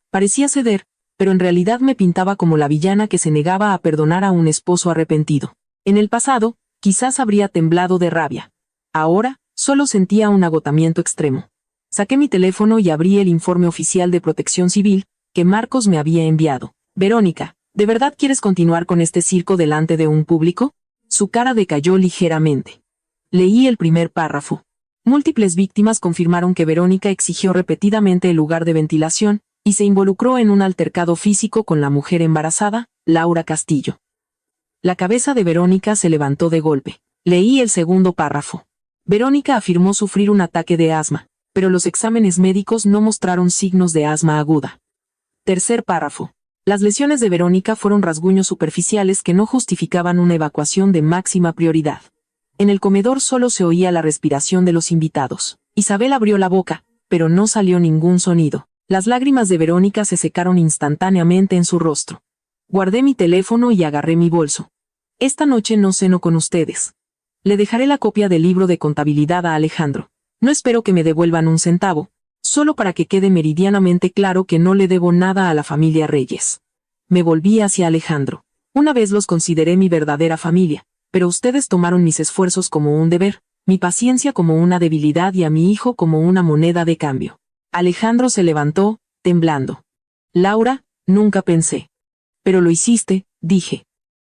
Parecía ceder, pero en realidad me pintaba como la villana que se negaba a perdonar a un esposo arrepentido. En el pasado, quizás habría temblado de rabia. Ahora, solo sentía un agotamiento extremo. Saqué mi teléfono y abrí el informe oficial de Protección Civil, que Marcos me había enviado. Verónica, ¿de verdad quieres continuar con este circo delante de un público? Su cara decayó ligeramente. Leí el primer párrafo. Múltiples víctimas confirmaron que Verónica exigió repetidamente el lugar de ventilación, y se involucró en un altercado físico con la mujer embarazada, Laura Castillo. La cabeza de Verónica se levantó de golpe. Leí el segundo párrafo. Verónica afirmó sufrir un ataque de asma, pero los exámenes médicos no mostraron signos de asma aguda. Tercer párrafo. Las lesiones de Verónica fueron rasguños superficiales que no justificaban una evacuación de máxima prioridad. En el comedor solo se oía la respiración de los invitados. Isabel abrió la boca, pero no salió ningún sonido. Las lágrimas de Verónica se secaron instantáneamente en su rostro. Guardé mi teléfono y agarré mi bolso. Esta noche no ceno con ustedes. Le dejaré la copia del libro de contabilidad a Alejandro. No espero que me devuelvan un centavo, solo para que quede meridianamente claro que no le debo nada a la familia Reyes. Me volví hacia Alejandro. Una vez los consideré mi verdadera familia, pero ustedes tomaron mis esfuerzos como un deber, mi paciencia como una debilidad y a mi hijo como una moneda de cambio. Alejandro se levantó, temblando. Laura, nunca pensé. Pero lo hiciste, dije.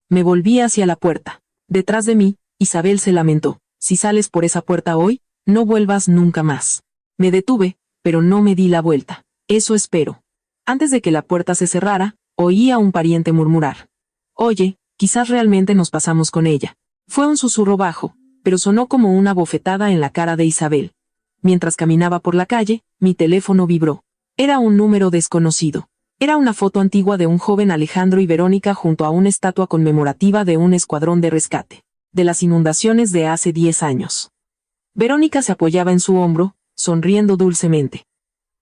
Me volví hacia la puerta. Detrás de mí, Isabel se lamentó. Si sales por esa puerta hoy, no vuelvas nunca más. Me detuve, pero no me di la vuelta. Eso espero. Antes de que la puerta se cerrara, oí a un pariente murmurar. Oye, quizás realmente nos pasamos con ella. Fue un susurro bajo, pero sonó como una bofetada en la cara de Isabel. Mientras caminaba por la calle, mi teléfono vibró. Era un número desconocido. Era una foto antigua de un joven Alejandro y Verónica junto a una estatua conmemorativa de un escuadrón de rescate, de las inundaciones de hace 10 años. Verónica se apoyaba en su hombro, sonriendo dulcemente.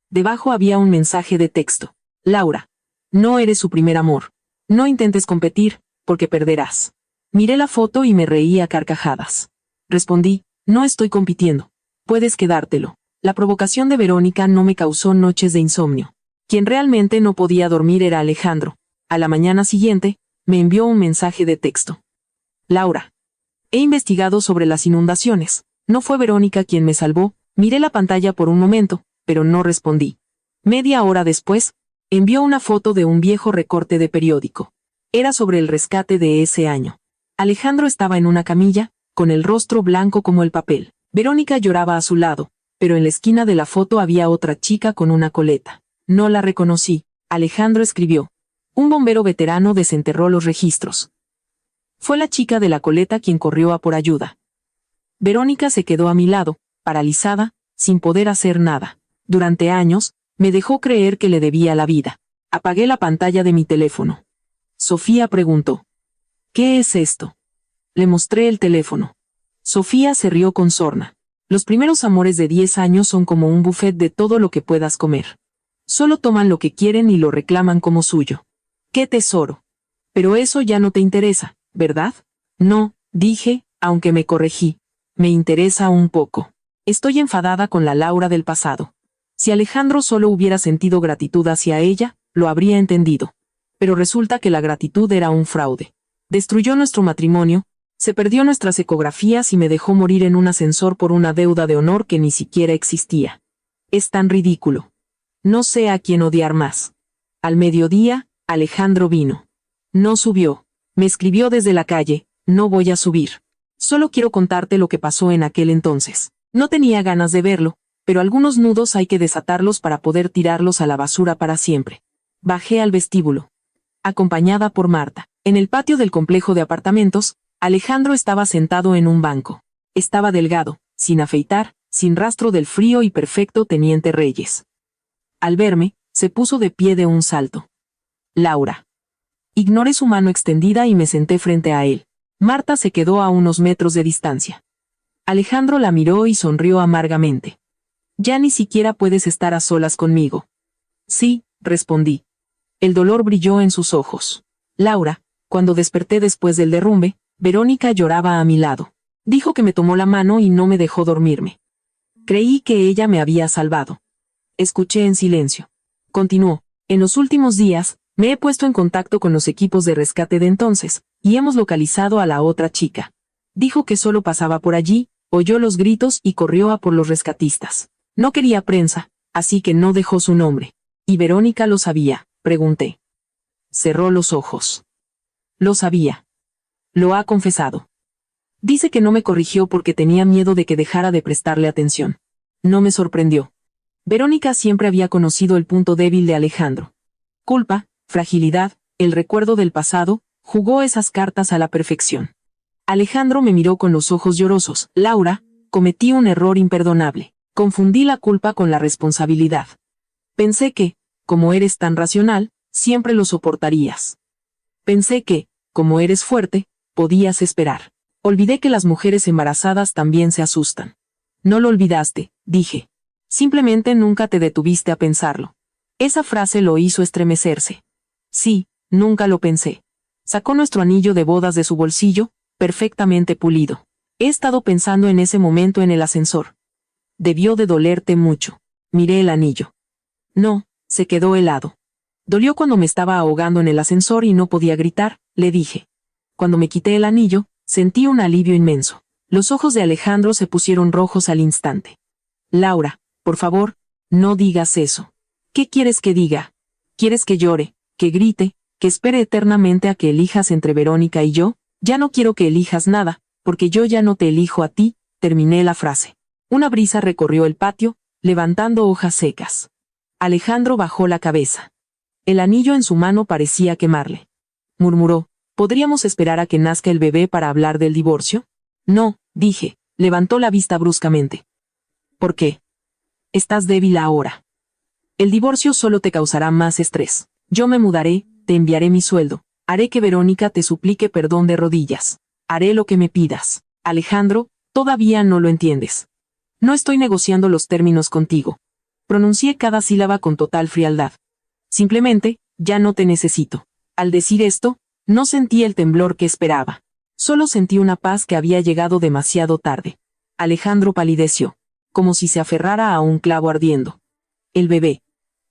Debajo había un mensaje de texto. Laura, no eres su primer amor. No intentes competir, porque perderás. Miré la foto y me reí a carcajadas. Respondí, no estoy compitiendo. Puedes quedártelo. La provocación de Verónica no me causó noches de insomnio. Quien realmente no podía dormir era Alejandro. A la mañana siguiente, me envió un mensaje de texto. Laura, he investigado sobre las inundaciones. No fue Verónica quien me salvó. Miré la pantalla por un momento, pero no respondí. Media hora después, envió una foto de un viejo recorte de periódico. Era sobre el rescate de ese año. Alejandro estaba en una camilla, con el rostro blanco como el papel. Verónica lloraba a su lado, pero en la esquina de la foto había otra chica con una coleta. No la reconocí. Alejandro escribió. Un bombero veterano desenterró los registros. Fue la chica de la coleta quien corrió a por ayuda. Verónica se quedó a mi lado, paralizada, sin poder hacer nada. Durante años, me dejó creer que le debía la vida. Apagué la pantalla de mi teléfono. Sofía preguntó: ¿qué es esto? Le mostré el teléfono. Sofía se rió con sorna. Los primeros amores de 10 años son como un buffet de todo lo que puedas comer. Solo toman lo que quieren y lo reclaman como suyo. ¡Qué tesoro! Pero eso ya no te interesa, ¿verdad? No, dije, aunque me corregí. Me interesa un poco. Estoy enfadada con la Laura del pasado. Si Alejandro solo hubiera sentido gratitud hacia ella, lo habría entendido. Pero resulta que la gratitud era un fraude. Destruyó nuestro matrimonio, se perdió nuestras ecografías y me dejó morir en un ascensor por una deuda de honor que ni siquiera existía. Es tan ridículo. No sé a quién odiar más. Al mediodía, Alejandro vino. No subió. Me escribió desde la calle: no voy a subir. Solo quiero contarte lo que pasó en aquel entonces. No tenía ganas de verlo, pero algunos nudos hay que desatarlos para poder tirarlos a la basura para siempre. Bajé al vestíbulo, acompañada por Marta. En el patio del complejo de apartamentos, Alejandro estaba sentado en un banco. Estaba delgado, sin afeitar, sin rastro del frío y perfecto teniente Reyes. Al verme, se puso de pie de un salto. Laura. Ignoré su mano extendida y me senté frente a él. Marta se quedó a unos metros de distancia. Alejandro la miró y sonrió amargamente. Ya ni siquiera puedes estar a solas conmigo. Sí, respondí. El dolor brilló en sus ojos. Laura, cuando desperté después del derrumbe, Verónica lloraba a mi lado. Dijo que me tomó la mano y no me dejó dormirme. Creí que ella me había salvado. Escuché en silencio. Continuó: en los últimos días, me he puesto en contacto con los equipos de rescate de entonces, y hemos localizado a la otra chica. Dijo que solo pasaba por allí, oyó los gritos y corrió a por los rescatistas. No quería prensa, así que no dejó su nombre. ¿Y Verónica lo sabía?, pregunté. Cerró los ojos. Lo sabía. Lo ha confesado. Dice que no me corrigió porque tenía miedo de que dejara de prestarle atención. No me sorprendió. Verónica siempre había conocido el punto débil de Alejandro. Culpa, fragilidad, el recuerdo del pasado, jugó esas cartas a la perfección. Alejandro me miró con los ojos llorosos. Laura, cometí un error imperdonable. Confundí la culpa con la responsabilidad. Pensé que, como eres tan racional, siempre lo soportarías. Pensé que, como eres fuerte, podías esperar. Olvidé que las mujeres embarazadas también se asustan. No lo olvidaste, dije. Simplemente nunca te detuviste a pensarlo. Esa frase lo hizo estremecerse. Sí, nunca lo pensé. Sacó nuestro anillo de bodas de su bolsillo, perfectamente pulido. He estado pensando en ese momento en el ascensor. Debió de dolerte mucho. Miré el anillo. No, se quedó helado. Dolió cuando me estaba ahogando en el ascensor y no podía gritar, le dije. Cuando me quité el anillo, sentí un alivio inmenso. Los ojos de Alejandro se pusieron rojos al instante. Laura, por favor, no digas eso. ¿Qué quieres que diga? ¿Quieres que llore, que grite, que espere eternamente a que elijas entre Verónica y yo? Ya no quiero que elijas nada, porque yo ya no te elijo a ti, terminé la frase. Una brisa recorrió el patio, levantando hojas secas. Alejandro bajó la cabeza. El anillo en su mano parecía quemarle. Murmuró: ¿podríamos esperar a que nazca el bebé para hablar del divorcio? No, dije. Levantó la vista bruscamente. ¿Por qué? Estás débil ahora. El divorcio solo te causará más estrés. Yo me mudaré, te enviaré mi sueldo. Haré que Verónica te suplique perdón de rodillas. Haré lo que me pidas. Alejandro, todavía no lo entiendes. No estoy negociando los términos contigo. Pronuncié cada sílaba con total frialdad. Simplemente, ya no te necesito. Al decir esto, no sentí el temblor que esperaba. Solo sentí una paz que había llegado demasiado tarde. Alejandro palideció, como si se aferrara a un clavo ardiendo. El bebé.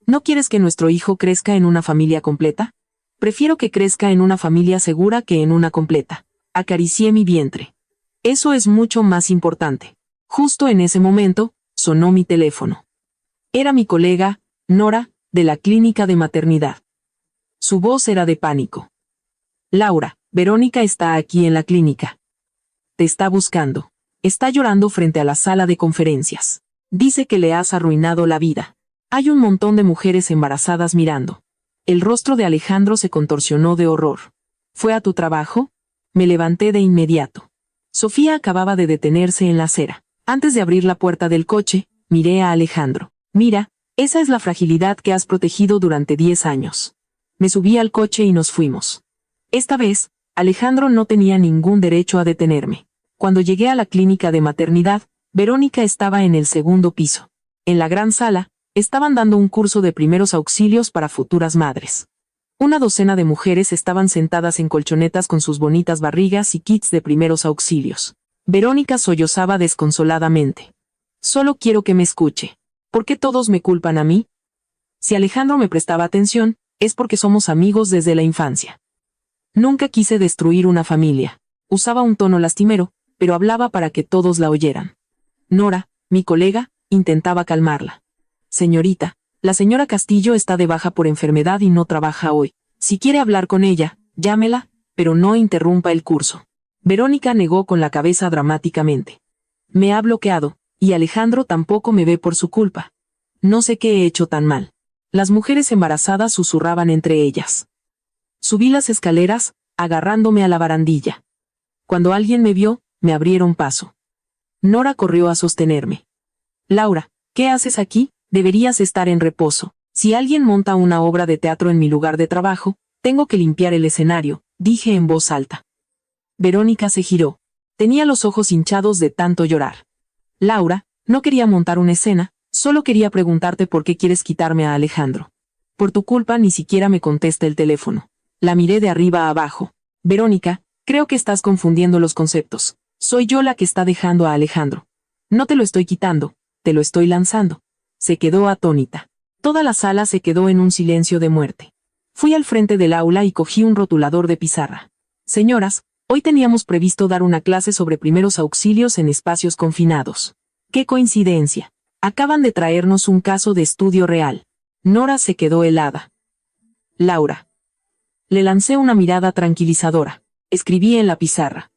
¿No quieres que nuestro hijo crezca en una familia completa? Prefiero que crezca en una familia segura que en una completa. Acaricié mi vientre. Eso es mucho más importante. Justo en ese momento, sonó mi teléfono. Era mi colega, Nora, de la clínica de maternidad. Su voz era de pánico. Laura, Verónica está aquí en la clínica. Te está buscando. Está llorando frente a la sala de conferencias. Dice que le has arruinado la vida. Hay un montón de mujeres embarazadas mirando. El rostro de Alejandro se contorsionó de horror. ¿Fue a tu trabajo? Me levanté de inmediato. Sofía acababa de detenerse en la acera. Antes de abrir la puerta del coche, miré a Alejandro. Mira, esa es la fragilidad que has protegido durante 10 años. Me subí al coche y nos fuimos. Esta vez, Alejandro no tenía ningún derecho a detenerme. Cuando llegué a la clínica de maternidad, Verónica estaba en el segundo piso. En la gran sala, estaban dando un curso de primeros auxilios para futuras madres. Una docena de mujeres estaban sentadas en colchonetas con sus bonitas barrigas y kits de primeros auxilios. Verónica sollozaba desconsoladamente. Solo quiero que me escuche. ¿Por qué todos me culpan a mí? Si Alejandro me prestaba atención, es porque somos amigos desde la infancia. Nunca quise destruir una familia. Usaba un tono lastimero, pero hablaba para que todos la oyeran. Nora, mi colega, intentaba calmarla. Señorita, la señora Castillo está de baja por enfermedad y no trabaja hoy. Si quiere hablar con ella, llámela, pero no interrumpa el curso. Verónica negó con la cabeza dramáticamente. Me ha bloqueado, y Alejandro tampoco me ve por su culpa. No sé qué he hecho tan mal. Las mujeres embarazadas susurraban entre ellas. Subí las escaleras, agarrándome a la barandilla. Cuando alguien me vio, me abrieron paso. Nora corrió a sostenerme. Laura, ¿qué haces aquí? Deberías estar en reposo. Si alguien monta una obra de teatro en mi lugar de trabajo, tengo que limpiar el escenario, dije en voz alta. Verónica se giró. Tenía los ojos hinchados de tanto llorar. Laura, no quería montar una escena, solo quería preguntarte por qué quieres quitarme a Alejandro. Por tu culpa ni siquiera me contesta el teléfono. La miré de arriba a abajo. Verónica, creo que estás confundiendo los conceptos. Soy yo la que está dejando a Alejandro. No te lo estoy quitando, te lo estoy lanzando. Se quedó atónita. Toda la sala se quedó en un silencio de muerte. Fui al frente del aula y cogí un rotulador de pizarra. Señoras, hoy teníamos previsto dar una clase sobre primeros auxilios en espacios confinados. ¡Qué coincidencia! Acaban de traernos un caso de estudio real. Nora se quedó helada. Laura. Le lancé una mirada tranquilizadora. Escribí en la pizarra.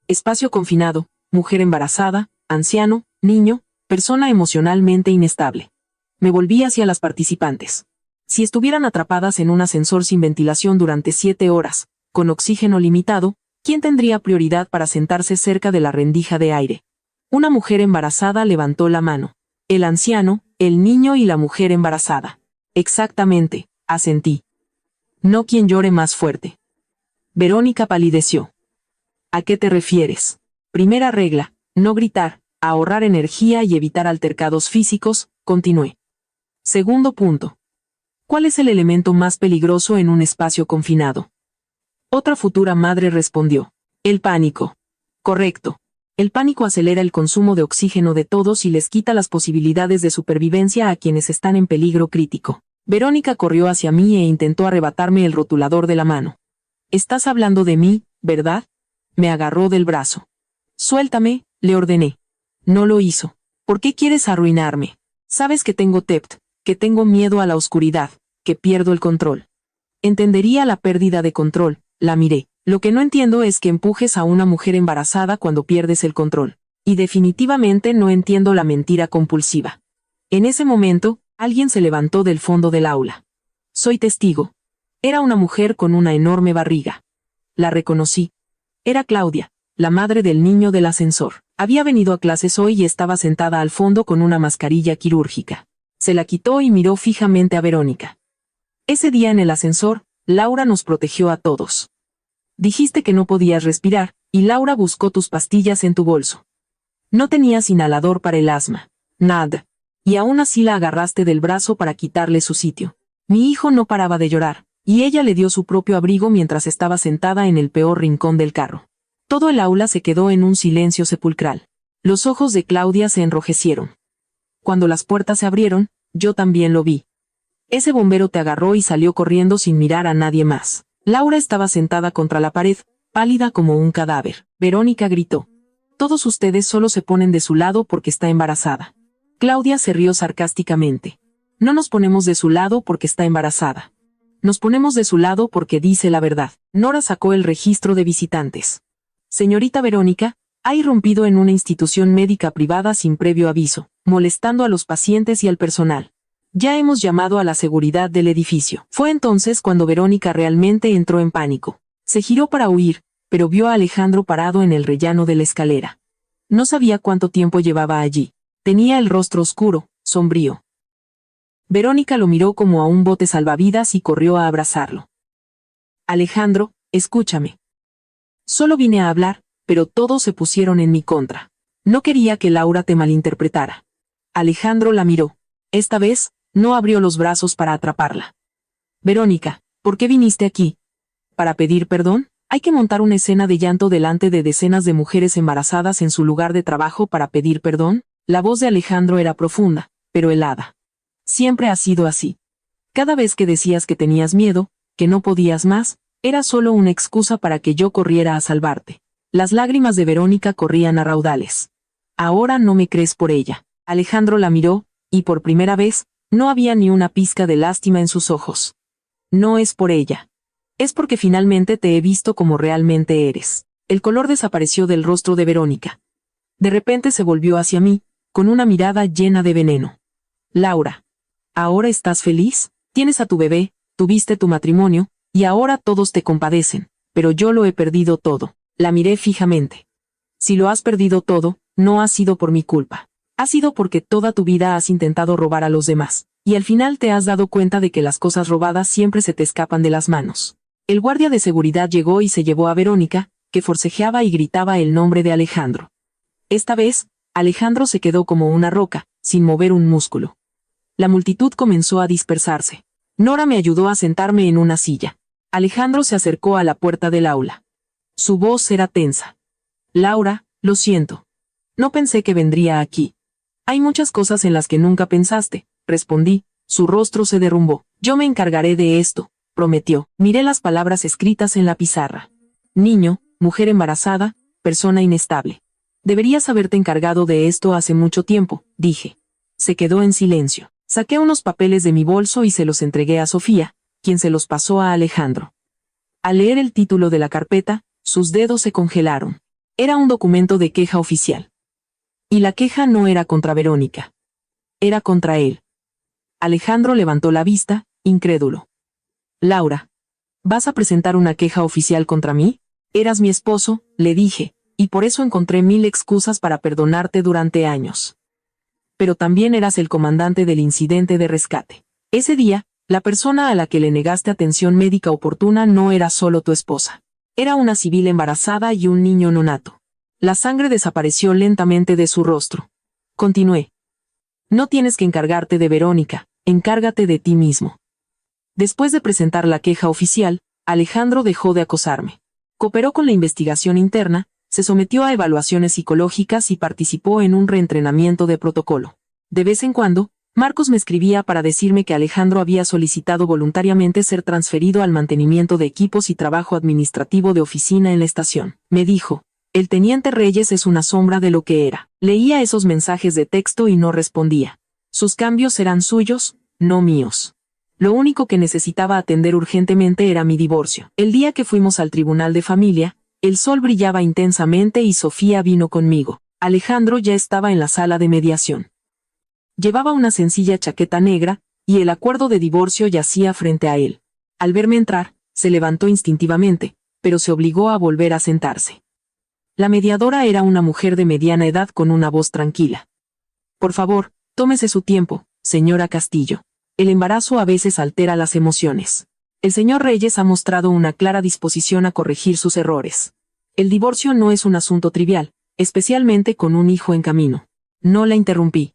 Espacio confinado, mujer embarazada, anciano, niño, persona emocionalmente inestable. Me volví hacia las participantes. Si estuvieran atrapadas en un ascensor sin ventilación durante 7 horas, con oxígeno limitado, ¿quién tendría prioridad para sentarse cerca de la rendija de aire? Una mujer embarazada levantó la mano. El anciano, el niño y la mujer embarazada. Exactamente, asentí. No quien llore más fuerte. Verónica palideció. ¿A qué te refieres? Primera regla, no gritar, ahorrar energía y evitar altercados físicos, continué. Segundo punto. ¿Cuál es el elemento más peligroso en un espacio confinado? Otra futura madre respondió. El pánico. Correcto. El pánico acelera el consumo de oxígeno de todos y les quita las posibilidades de supervivencia a quienes están en peligro crítico. Verónica corrió hacia mí e intentó arrebatarme el rotulador de la mano. Estás hablando de mí, ¿verdad? Me agarró del brazo. Suéltame, le ordené. No lo hizo. ¿Por qué quieres arruinarme? Sabes que tengo TEPT, que tengo miedo a la oscuridad, que pierdo el control. Entendería la pérdida de control, la miré. Lo que no entiendo es que empujes a una mujer embarazada cuando pierdes el control. Y definitivamente no entiendo la mentira compulsiva. En ese momento, alguien se levantó del fondo del aula. Soy testigo. Era una mujer con una enorme barriga. La reconocí. Era Claudia, la madre del niño del ascensor. Había venido a clases hoy y estaba sentada al fondo con una mascarilla quirúrgica. Se la quitó y miró fijamente a Verónica. Ese día en el ascensor, Laura nos protegió a todos. Dijiste que no podías respirar, y Laura buscó tus pastillas en tu bolso. No tenías inhalador para el asma. Nada. Y aún así la agarraste del brazo para quitarle su sitio. Mi hijo no paraba de llorar, y ella le dio su propio abrigo mientras estaba sentada en el peor rincón del carro. Todo el aula se quedó en un silencio sepulcral. Los ojos de Claudia se enrojecieron. Cuando las puertas se abrieron, yo también lo vi. Ese bombero te agarró y salió corriendo sin mirar a nadie más. Laura estaba sentada contra la pared, pálida como un cadáver. Verónica gritó. Todos ustedes solo se ponen de su lado porque está embarazada. Claudia se rió sarcásticamente. No nos ponemos de su lado porque está embarazada. Nos ponemos de su lado porque dice la verdad. Nora sacó el registro de visitantes. Señorita Verónica, ha irrumpido en una institución médica privada sin previo aviso, molestando a los pacientes y al personal. Ya hemos llamado a la seguridad del edificio. Fue entonces cuando Verónica realmente entró en pánico. Se giró para huir, pero vio a Alejandro parado en el rellano de la escalera. No sabía cuánto tiempo llevaba allí. Tenía el rostro oscuro, sombrío. Verónica lo miró como a un bote salvavidas y corrió a abrazarlo. Alejandro, escúchame. Solo vine a hablar, pero todos se pusieron en mi contra. No quería que Laura te malinterpretara. Alejandro la miró. Esta vez, no abrió los brazos para atraparla. Verónica, ¿por qué viniste aquí? ¿Para pedir perdón? Hay que montar una escena de llanto delante de decenas de mujeres embarazadas en su lugar de trabajo para pedir perdón. La voz de Alejandro era profunda, pero helada. Siempre ha sido así. Cada vez que decías que tenías miedo, que no podías más, era solo una excusa para que yo corriera a salvarte. Las lágrimas de Verónica corrían a raudales. Ahora no me crees por ella. Alejandro la miró, y por primera vez, no había ni una pizca de lástima en sus ojos. No es por ella. Es porque finalmente te he visto como realmente eres. El color desapareció del rostro de Verónica. De repente se volvió hacia mí, con una mirada llena de veneno. Laura, ¿ahora estás feliz? Tienes a tu bebé, tuviste tu matrimonio, y ahora todos te compadecen, pero yo lo he perdido todo. La miré fijamente. Si lo has perdido todo, no ha sido por mi culpa. Ha sido porque toda tu vida has intentado robar a los demás, y al final te has dado cuenta de que las cosas robadas siempre se te escapan de las manos. El guardia de seguridad llegó y se llevó a Verónica, que forcejeaba y gritaba el nombre de Alejandro. Esta vez, Alejandro se quedó como una roca, sin mover un músculo. La multitud comenzó a dispersarse. Nora me ayudó a sentarme en una silla. Alejandro se acercó a la puerta del aula. Su voz era tensa. Laura, lo siento. No pensé que vendría aquí. Hay muchas cosas en las que nunca pensaste, respondí. Su rostro se derrumbó. Yo me encargaré de esto, prometió. Miré las palabras escritas en la pizarra. Niño, mujer embarazada, persona inestable. Deberías haberte encargado de esto hace mucho tiempo, dije. Se quedó en silencio. Saqué unos papeles de mi bolso y se los entregué a Sofía, quien se los pasó a Alejandro. Al leer el título de la carpeta, sus dedos se congelaron. Era un documento de queja oficial. Y la queja no era contra Verónica. Era contra él. Alejandro levantó la vista, incrédulo. Laura, ¿vas a presentar una queja oficial contra mí? Eras mi esposo, le dije, y por eso encontré 1000 excusas para perdonarte durante años. Pero también eras el comandante del incidente de rescate. Ese día, la persona a la que le negaste atención médica oportuna no era solo tu esposa. Era una civil embarazada y un niño nonato. La sangre desapareció lentamente de su rostro. Continué. No tienes que encargarte de Verónica, encárgate de ti mismo. Después de presentar la queja oficial, Alejandro dejó de acosarme. Cooperó con la investigación interna, se sometió a evaluaciones psicológicas y participó en un reentrenamiento de protocolo. De vez en cuando, Marcos me escribía para decirme que Alejandro había solicitado voluntariamente ser transferido al mantenimiento de equipos y trabajo administrativo de oficina en la estación. Me dijo, el teniente Reyes es una sombra de lo que era. Leía esos mensajes de texto y no respondía. Sus cambios eran suyos, no míos. Lo único que necesitaba atender urgentemente era mi divorcio. El día que fuimos al tribunal de familia, el sol brillaba intensamente y Sofía vino conmigo. Alejandro ya estaba en la sala de mediación. Llevaba una sencilla chaqueta negra, y el acuerdo de divorcio yacía frente a él. Al verme entrar, se levantó instintivamente, pero se obligó a volver a sentarse. La mediadora era una mujer de mediana edad con una voz tranquila. Por favor, tómese su tiempo, señora Castillo. El embarazo a veces altera las emociones. El señor Reyes ha mostrado una clara disposición a corregir sus errores. El divorcio no es un asunto trivial, especialmente con un hijo en camino. No la interrumpí.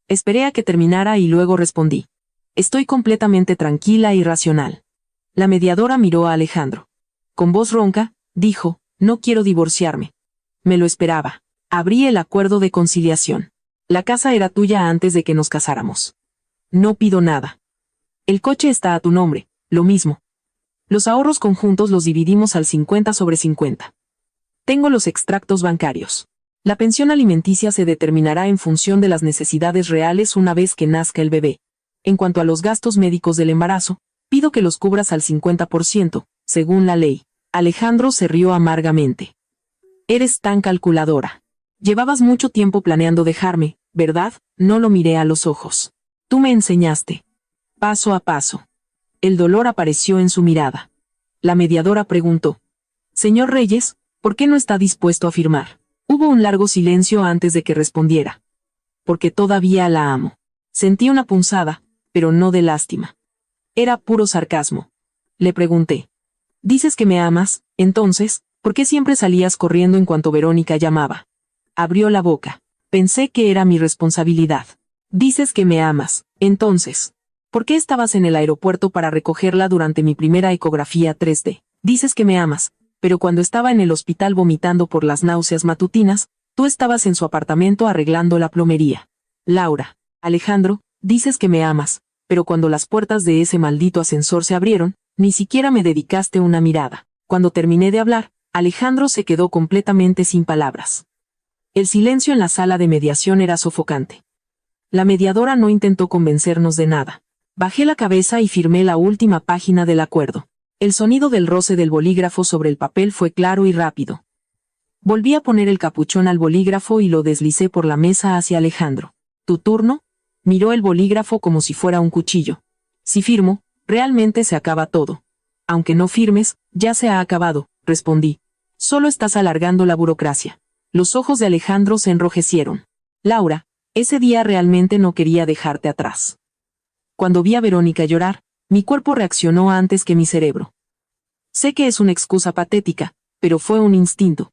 Esperé a que terminara y luego respondí. Estoy completamente tranquila y racional. La mediadora miró a Alejandro. Con voz ronca, dijo, no quiero divorciarme. Me lo esperaba. Abrí el acuerdo de conciliación. La casa era tuya antes de que nos casáramos. No pido nada. El coche está a tu nombre, lo mismo. Los ahorros conjuntos los dividimos al 50/50. Tengo los extractos bancarios. La pensión alimenticia se determinará en función de las necesidades reales una vez que nazca el bebé. En cuanto a los gastos médicos del embarazo, pido que los cubras al 50%, según la ley. Alejandro se rió amargamente. Eres tan calculadora. Llevabas mucho tiempo planeando dejarme, ¿verdad? No lo miré a los ojos. Tú me enseñaste. Paso a paso. El dolor apareció en su mirada. La mediadora preguntó. Señor Reyes, ¿Por qué no está dispuesto a firmar? Hubo un largo silencio antes de que respondiera. Porque todavía la amo. Sentí una punzada, pero no de lástima. Era puro sarcasmo. Le pregunté. Dices que me amas, entonces, ¿por qué siempre salías corriendo en cuanto Verónica llamaba? Abrió la boca. Pensé que era mi responsabilidad. Dices que me amas, entonces, ¿por qué estabas en el aeropuerto para recogerla durante mi primera ecografía 3D? Dices que me amas, pero cuando estaba en el hospital vomitando por las náuseas matutinas, tú estabas en su apartamento arreglando la plomería. Laura. Alejandro, dices que me amas, pero cuando las puertas de ese maldito ascensor se abrieron, ni siquiera me dedicaste una mirada. Cuando terminé de hablar, Alejandro se quedó completamente sin palabras. El silencio en la sala de mediación era sofocante. La mediadora no intentó convencernos de nada. Bajé la cabeza y firmé la última página del acuerdo. El sonido del roce del bolígrafo sobre el papel fue claro y rápido. Volví a poner el capuchón al bolígrafo y lo deslicé por la mesa hacia Alejandro. ¿Tu turno? Miró el bolígrafo como si fuera un cuchillo. Si firmo, realmente se acaba todo. Aunque no firmes, ya se ha acabado, respondí. Solo estás alargando la burocracia. Los ojos de Alejandro se enrojecieron. Laura, ese día realmente no quería dejarte atrás. Cuando vi a Verónica llorar, mi cuerpo reaccionó antes que mi cerebro. Sé que es una excusa patética, pero fue un instinto.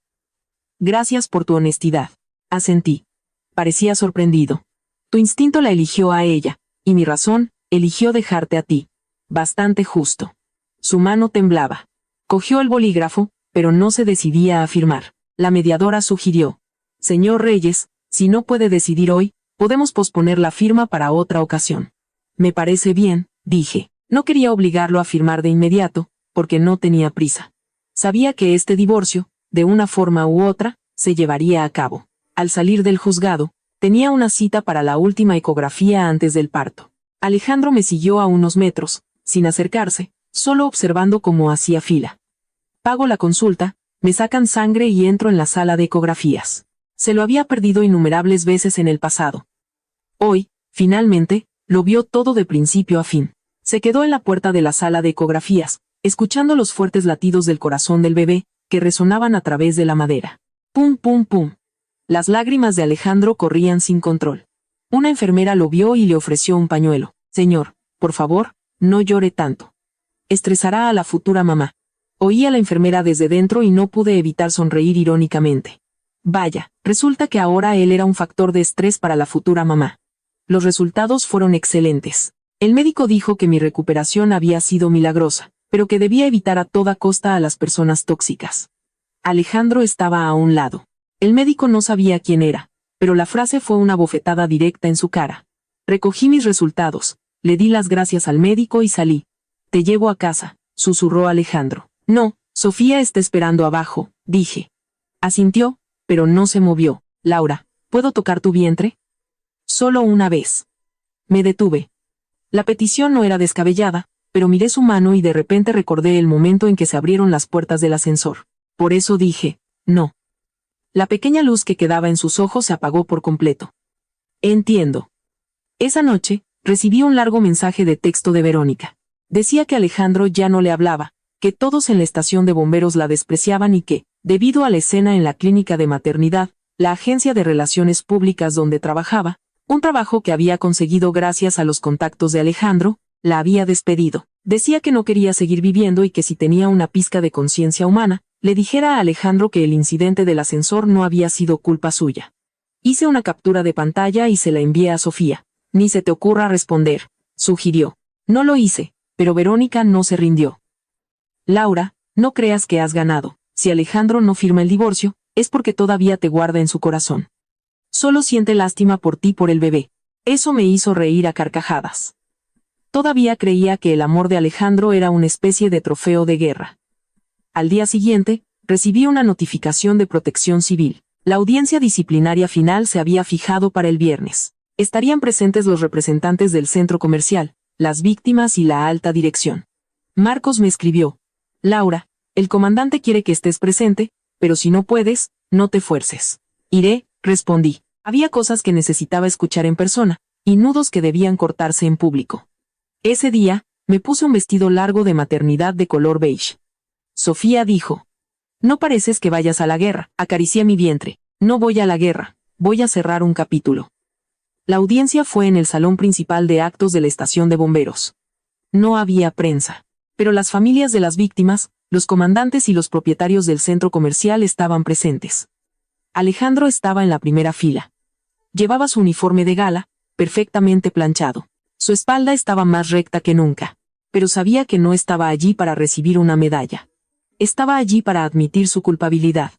Gracias por tu honestidad. Asentí. Parecía sorprendido. Tu instinto la eligió a ella, y mi razón, eligió dejarte a ti. Bastante justo. Su mano temblaba. Cogió el bolígrafo, pero no se decidía a firmar. La mediadora sugirió. Señor Reyes, si no puede decidir hoy, podemos posponer la firma para otra ocasión. Me parece bien, dije. No quería obligarlo a firmar de inmediato, porque no tenía prisa. Sabía que este divorcio, de una forma u otra, se llevaría a cabo. Al salir del juzgado, tenía una cita para la última ecografía antes del parto. Alejandro me siguió a unos metros, sin acercarse, solo observando cómo hacía fila. Pago la consulta, me sacan sangre y entro en la sala de ecografías. Se lo había perdido innumerables veces en el pasado. Hoy, finalmente, lo vio todo de principio a fin. Se quedó en la puerta de la sala de ecografías, escuchando los fuertes latidos del corazón del bebé, que resonaban a través de la madera. Pum, pum, pum. Las lágrimas de Alejandro corrían sin control. Una enfermera lo vio y le ofreció un pañuelo. Señor, por favor, no llore tanto. Estresará a la futura mamá. Oí a la enfermera desde dentro y no pude evitar sonreír irónicamente. Vaya, resulta que ahora él era un factor de estrés para la futura mamá. Los resultados fueron excelentes. El médico dijo que mi recuperación había sido milagrosa, pero que debía evitar a toda costa a las personas tóxicas. Alejandro estaba a un lado. El médico no sabía quién era, pero la frase fue una bofetada directa en su cara. Recogí mis resultados, le di las gracias al médico y salí. Te llevo a casa, susurró Alejandro. No, Sofía está esperando abajo, dije. Asintió, pero no se movió. Laura, ¿puedo tocar tu vientre? Solo una vez. Me detuve. La petición no era descabellada, pero miré su mano y de repente recordé el momento en que se abrieron las puertas del ascensor. Por eso dije, no. La pequeña luz que quedaba en sus ojos se apagó por completo. Entiendo. Esa noche, recibí un largo mensaje de texto de Verónica. Decía que Alejandro ya no le hablaba, que todos en la estación de bomberos la despreciaban y que, debido a la escena en la clínica de maternidad, la agencia de relaciones públicas donde trabajaba, un trabajo que había conseguido gracias a los contactos de Alejandro, la había despedido. Decía que no quería seguir viviendo y que si tenía una pizca de conciencia humana, le dijera a Alejandro que el incidente del ascensor no había sido culpa suya. Hice una captura de pantalla y se la envié a Sofía. Ni se te ocurra responder, sugirió. No lo hice, pero Verónica no se rindió. Laura, no creas que has ganado. Si Alejandro no firma el divorcio, es porque todavía te guarda en su corazón. Solo siente lástima por ti y por el bebé. Eso me hizo reír a carcajadas. Todavía creía que el amor de Alejandro era una especie de trofeo de guerra. Al día siguiente, recibí una notificación de Protección Civil. La audiencia disciplinaria final se había fijado para el viernes. Estarían presentes los representantes del centro comercial, las víctimas y la alta dirección. Marcos me escribió. Laura, el comandante quiere que estés presente, pero si no puedes, no te fuerces. Iré, respondí. Había cosas que necesitaba escuchar en persona, y nudos que debían cortarse en público. Ese día, me puse un vestido largo de maternidad de color beige. Sofía dijo. No pareces que vayas a la guerra. Acaricié mi vientre. No voy a la guerra. Voy a cerrar un capítulo. La audiencia fue en el salón principal de actos de la estación de bomberos. No había prensa. Pero las familias de las víctimas, los comandantes y los propietarios del centro comercial estaban presentes. Alejandro estaba en la primera fila. Llevaba su uniforme de gala, perfectamente planchado. Su espalda estaba más recta que nunca. Pero sabía que no estaba allí para recibir una medalla. Estaba allí para admitir su culpabilidad.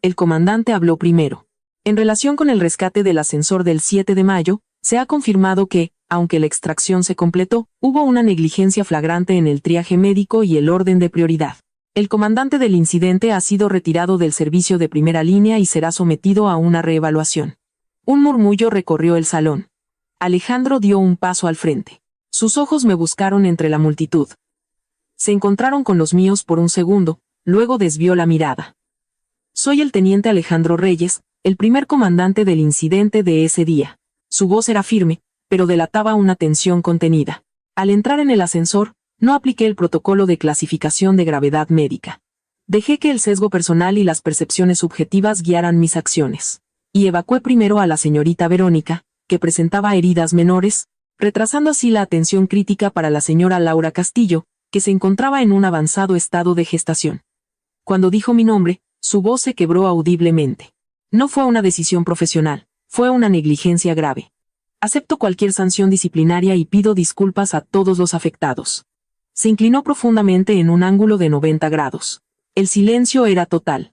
El comandante habló primero. En relación con el rescate del ascensor del 7 de mayo, se ha confirmado que, aunque la extracción se completó, hubo una negligencia flagrante en el triaje médico y el orden de prioridad. El comandante del incidente ha sido retirado del servicio de primera línea y será sometido a una reevaluación. Un murmullo recorrió el salón. Alejandro dio un paso al frente. Sus ojos me buscaron entre la multitud. Se encontraron con los míos por un segundo, luego desvió la mirada. Soy el teniente Alejandro Reyes, el primer comandante del incidente de ese día. Su voz era firme, pero delataba una tensión contenida. Al entrar en el ascensor, no apliqué el protocolo de clasificación de gravedad médica. Dejé que el sesgo personal y las percepciones subjetivas guiaran mis acciones. Y evacué primero a la señorita Verónica, que presentaba heridas menores, retrasando así la atención crítica para la señora Laura Castillo, que se encontraba en un avanzado estado de gestación. Cuando dijo mi nombre, su voz se quebró audiblemente. No fue una decisión profesional, fue una negligencia grave. Acepto cualquier sanción disciplinaria y pido disculpas a todos los afectados. Se inclinó profundamente en un ángulo de 90 grados. El silencio era total.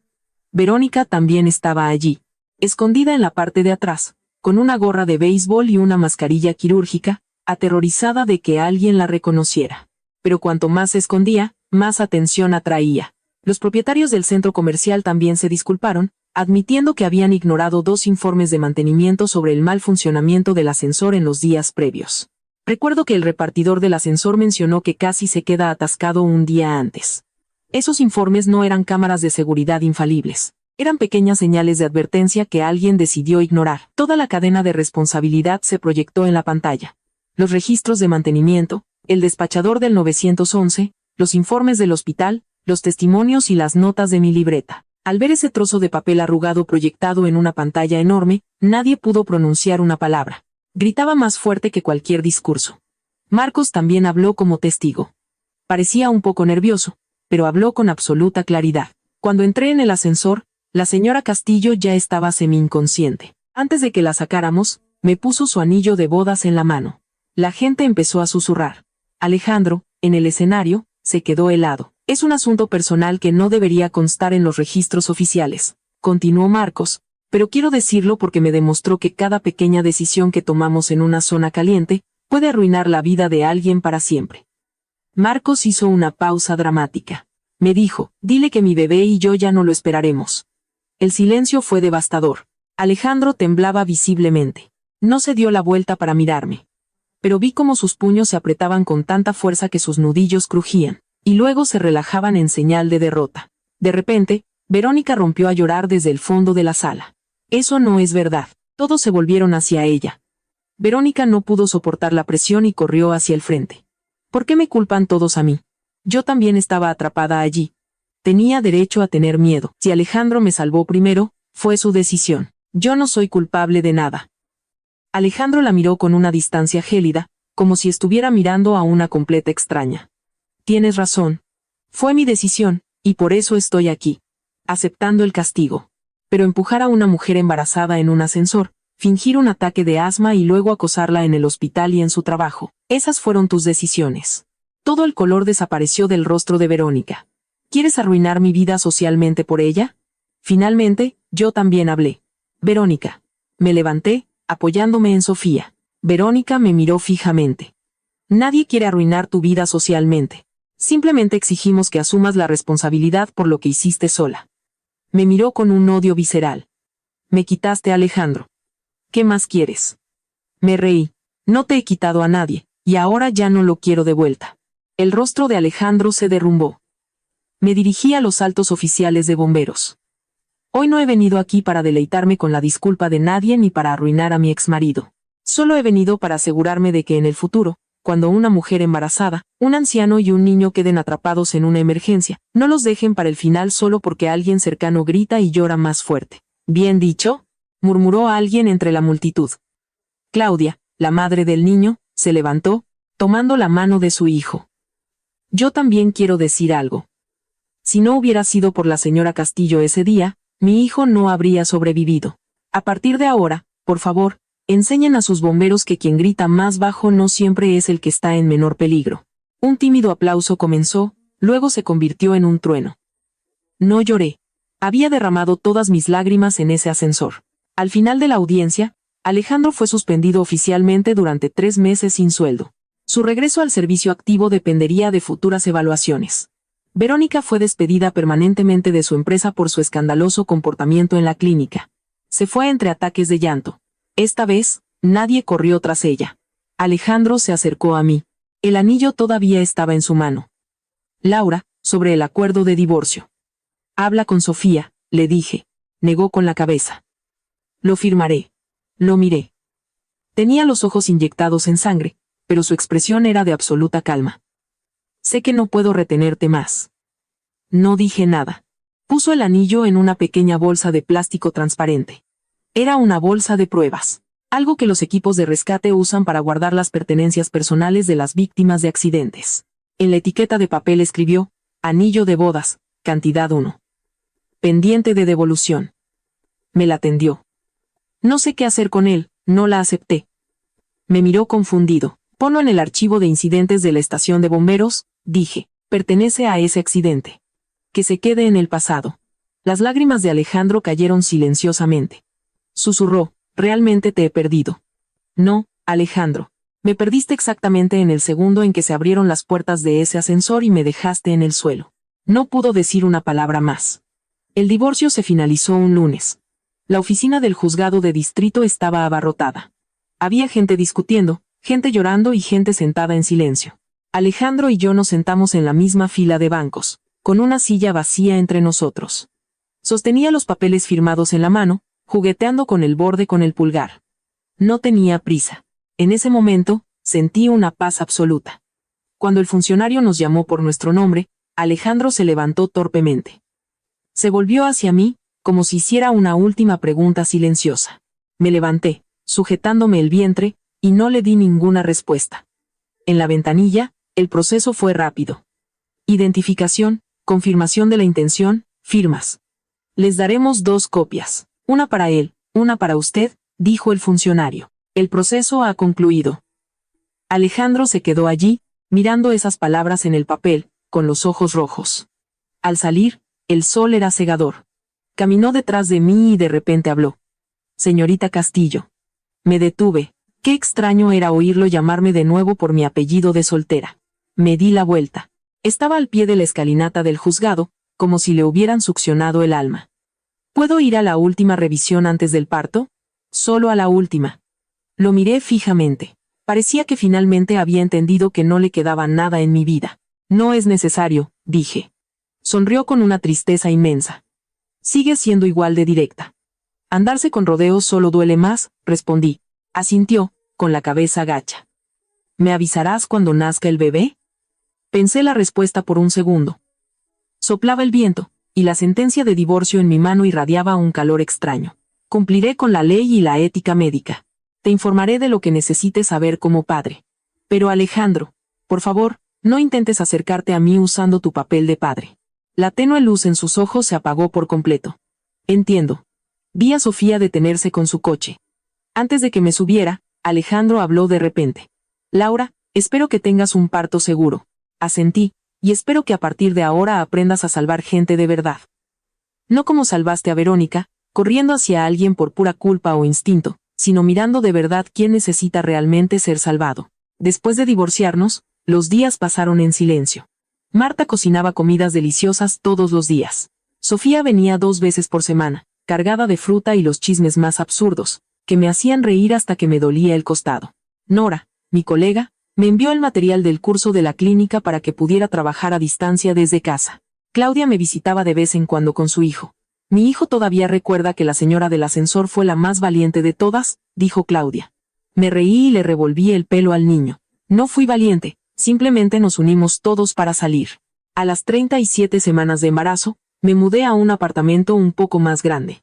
Verónica también estaba allí, escondida en la parte de atrás, con una gorra de béisbol y una mascarilla quirúrgica, aterrorizada de que alguien la reconociera. Pero cuanto más se escondía, más atención atraía. Los propietarios del centro comercial también se disculparon, admitiendo que habían ignorado 2 informes de mantenimiento sobre el mal funcionamiento del ascensor en los días previos. Recuerdo que el repartidor del ascensor mencionó que casi se queda atascado un día antes. Esos informes no eran cámaras de seguridad infalibles. Eran pequeñas señales de advertencia que alguien decidió ignorar. Toda la cadena de responsabilidad se proyectó en la pantalla. Los registros de mantenimiento, el despachador del 911, los informes del hospital, los testimonios y las notas de mi libreta. Al ver ese trozo de papel arrugado proyectado en una pantalla enorme, nadie pudo pronunciar una palabra. Gritaba más fuerte que cualquier discurso. Marcos también habló como testigo. Parecía un poco nervioso, pero habló con absoluta claridad. Cuando entré en el ascensor, la señora Castillo ya estaba semi-inconsciente. Antes de que la sacáramos, me puso su anillo de bodas en la mano. La gente empezó a susurrar. Alejandro, en el escenario, se quedó helado. Es un asunto personal que no debería constar en los registros oficiales, continuó Marcos, pero quiero decirlo porque me demostró que cada pequeña decisión que tomamos en una zona caliente puede arruinar la vida de alguien para siempre. Marcos hizo una pausa dramática. Me dijo, dile que mi bebé y yo ya no lo esperaremos. El silencio fue devastador. Alejandro temblaba visiblemente. No se dio la vuelta para mirarme. Pero vi cómo sus puños se apretaban con tanta fuerza que sus nudillos crujían, y luego se relajaban en señal de derrota. De repente, Verónica rompió a llorar desde el fondo de la sala. Eso no es verdad. Todos se volvieron hacia ella. Verónica no pudo soportar la presión y corrió hacia el frente. ¿Por qué me culpan todos a mí? Yo también estaba atrapada allí. Tenía derecho a tener miedo. Si Alejandro me salvó primero, fue su decisión. Yo no soy culpable de nada. Alejandro la miró con una distancia gélida, como si estuviera mirando a una completa extraña. Tienes razón. Fue mi decisión, y por eso estoy aquí, aceptando el castigo. Pero empujar a una mujer embarazada en un ascensor, fingir un ataque de asma y luego acosarla en el hospital y en su trabajo, esas fueron tus decisiones. Todo el color desapareció del rostro de Verónica. ¿Quieres arruinar mi vida socialmente por ella? Finalmente, yo también hablé. Verónica. Me levanté, apoyándome en Sofía. Verónica me miró fijamente. Nadie quiere arruinar tu vida socialmente. Simplemente exigimos que asumas la responsabilidad por lo que hiciste sola. Me miró con un odio visceral. Me quitaste a Alejandro. ¿Qué más quieres? Me reí. No te he quitado a nadie, y ahora ya no lo quiero de vuelta. El rostro de Alejandro se derrumbó. Me dirigí a los altos oficiales de bomberos. Hoy no he venido aquí para deleitarme con la disculpa de nadie ni para arruinar a mi exmarido. Solo he venido para asegurarme de que en el futuro, cuando una mujer embarazada, un anciano y un niño queden atrapados en una emergencia, no los dejen para el final solo porque alguien cercano grita y llora más fuerte. «Bien dicho», murmuró alguien entre la multitud. Claudia, la madre del niño, se levantó, tomando la mano de su hijo. «Yo también quiero decir algo. Si no hubiera sido por la señora Castillo ese día, mi hijo no habría sobrevivido. A partir de ahora, por favor, enseñen a sus bomberos que quien grita más bajo no siempre es el que está en menor peligro». Un tímido aplauso comenzó, luego se convirtió en un trueno. No lloré. Había derramado todas mis lágrimas en ese ascensor. Al final de la audiencia, Alejandro fue suspendido oficialmente durante 3 meses sin sueldo. Su regreso al servicio activo dependería de futuras evaluaciones. Verónica fue despedida permanentemente de su empresa por su escandaloso comportamiento en la clínica. Se fue entre ataques de llanto. Esta vez, nadie corrió tras ella. Alejandro se acercó a mí. El anillo todavía estaba en su mano. «Laura, sobre el acuerdo de divorcio». «Habla con Sofía», le dije. Negó con la cabeza. «Lo firmaré». Lo miré. Tenía los ojos inyectados en sangre, pero su expresión era de absoluta calma. «Sé que no puedo retenerte más». No dije nada. Puso el anillo en una pequeña bolsa de plástico transparente. Era una bolsa de pruebas, algo que los equipos de rescate usan para guardar las pertenencias personales de las víctimas de accidentes. En la etiqueta de papel escribió: «Anillo de bodas, cantidad 1. Pendiente de devolución». Me la tendió. No sé qué hacer con él, no la acepté. Me miró confundido. «Ponlo en el archivo de incidentes de la estación de bomberos», dije. «Pertenece a ese accidente. Que se quede en el pasado». Las lágrimas de Alejandro cayeron silenciosamente. Susurró: «Realmente te he perdido». «No, Alejandro. Me perdiste exactamente en el segundo en que se abrieron las puertas de ese ascensor y me dejaste en el suelo». No pudo decir una palabra más. El divorcio se finalizó un lunes. La oficina del juzgado de distrito estaba abarrotada. Había gente discutiendo, gente llorando y gente sentada en silencio. Alejandro y yo nos sentamos en la misma fila de bancos, con una silla vacía entre nosotros. Sostenía los papeles firmados en la mano, jugueteando con el borde con el pulgar. No tenía prisa. En ese momento, sentí una paz absoluta. Cuando el funcionario nos llamó por nuestro nombre, Alejandro se levantó torpemente. Se volvió hacia mí, como si hiciera una última pregunta silenciosa. Me levanté, sujetándome el vientre, y no le di ninguna respuesta. En la ventanilla, el proceso fue rápido. Identificación, confirmación de la intención, firmas. Les daremos 2 copias, una para él, una para usted, dijo el funcionario. El proceso ha concluido. Alejandro se quedó allí, mirando esas palabras en el papel, con los ojos rojos. Al salir, el sol era cegador. Caminó detrás de mí y de repente habló. «Señorita Castillo». Me detuve. Qué extraño era oírlo llamarme de nuevo por mi apellido de soltera. Me di la vuelta. Estaba al pie de la escalinata del juzgado, como si le hubieran succionado el alma. «¿Puedo ir a la última revisión antes del parto?» «Solo a la última». Lo miré fijamente. Parecía que finalmente había entendido que no le quedaba nada en mi vida. «No es necesario», dije. Sonrió con una tristeza inmensa. «Sigue siendo igual de directa». «Andarse con rodeos solo duele más», respondí. Asintió, con la cabeza gacha. «¿Me avisarás cuando nazca el bebé?» Pensé la respuesta por un segundo. Soplaba el viento, y la sentencia de divorcio en mi mano irradiaba un calor extraño. «Cumpliré con la ley y la ética médica. Te informaré de lo que necesites saber como padre. Pero Alejandro, por favor, no intentes acercarte a mí usando tu papel de padre». La tenue luz en sus ojos se apagó por completo. «Entiendo». Vi a Sofía detenerse con su coche. Antes de que me subiera, Alejandro habló de repente. «Laura, espero que tengas un parto seguro». Asentí, y espero que a partir de ahora aprendas a salvar gente de verdad. No como salvaste a Verónica, corriendo hacia alguien por pura culpa o instinto, sino mirando de verdad quién necesita realmente ser salvado. Después de divorciarnos, los días pasaron en silencio. Marta cocinaba comidas deliciosas todos los días. Sofía venía 2 veces por semana, cargada de fruta y los chismes más absurdos, que me hacían reír hasta que me dolía el costado. Nora, mi colega, me envió el material del curso de la clínica para que pudiera trabajar a distancia desde casa. Claudia me visitaba de vez en cuando con su hijo. «Mi hijo todavía recuerda que la señora del ascensor fue la más valiente de todas», dijo Claudia. Me reí y le revolví el pelo al niño. No fui valiente, simplemente nos unimos todos para salir. A las 37 semanas de embarazo, me mudé a un apartamento un poco más grande.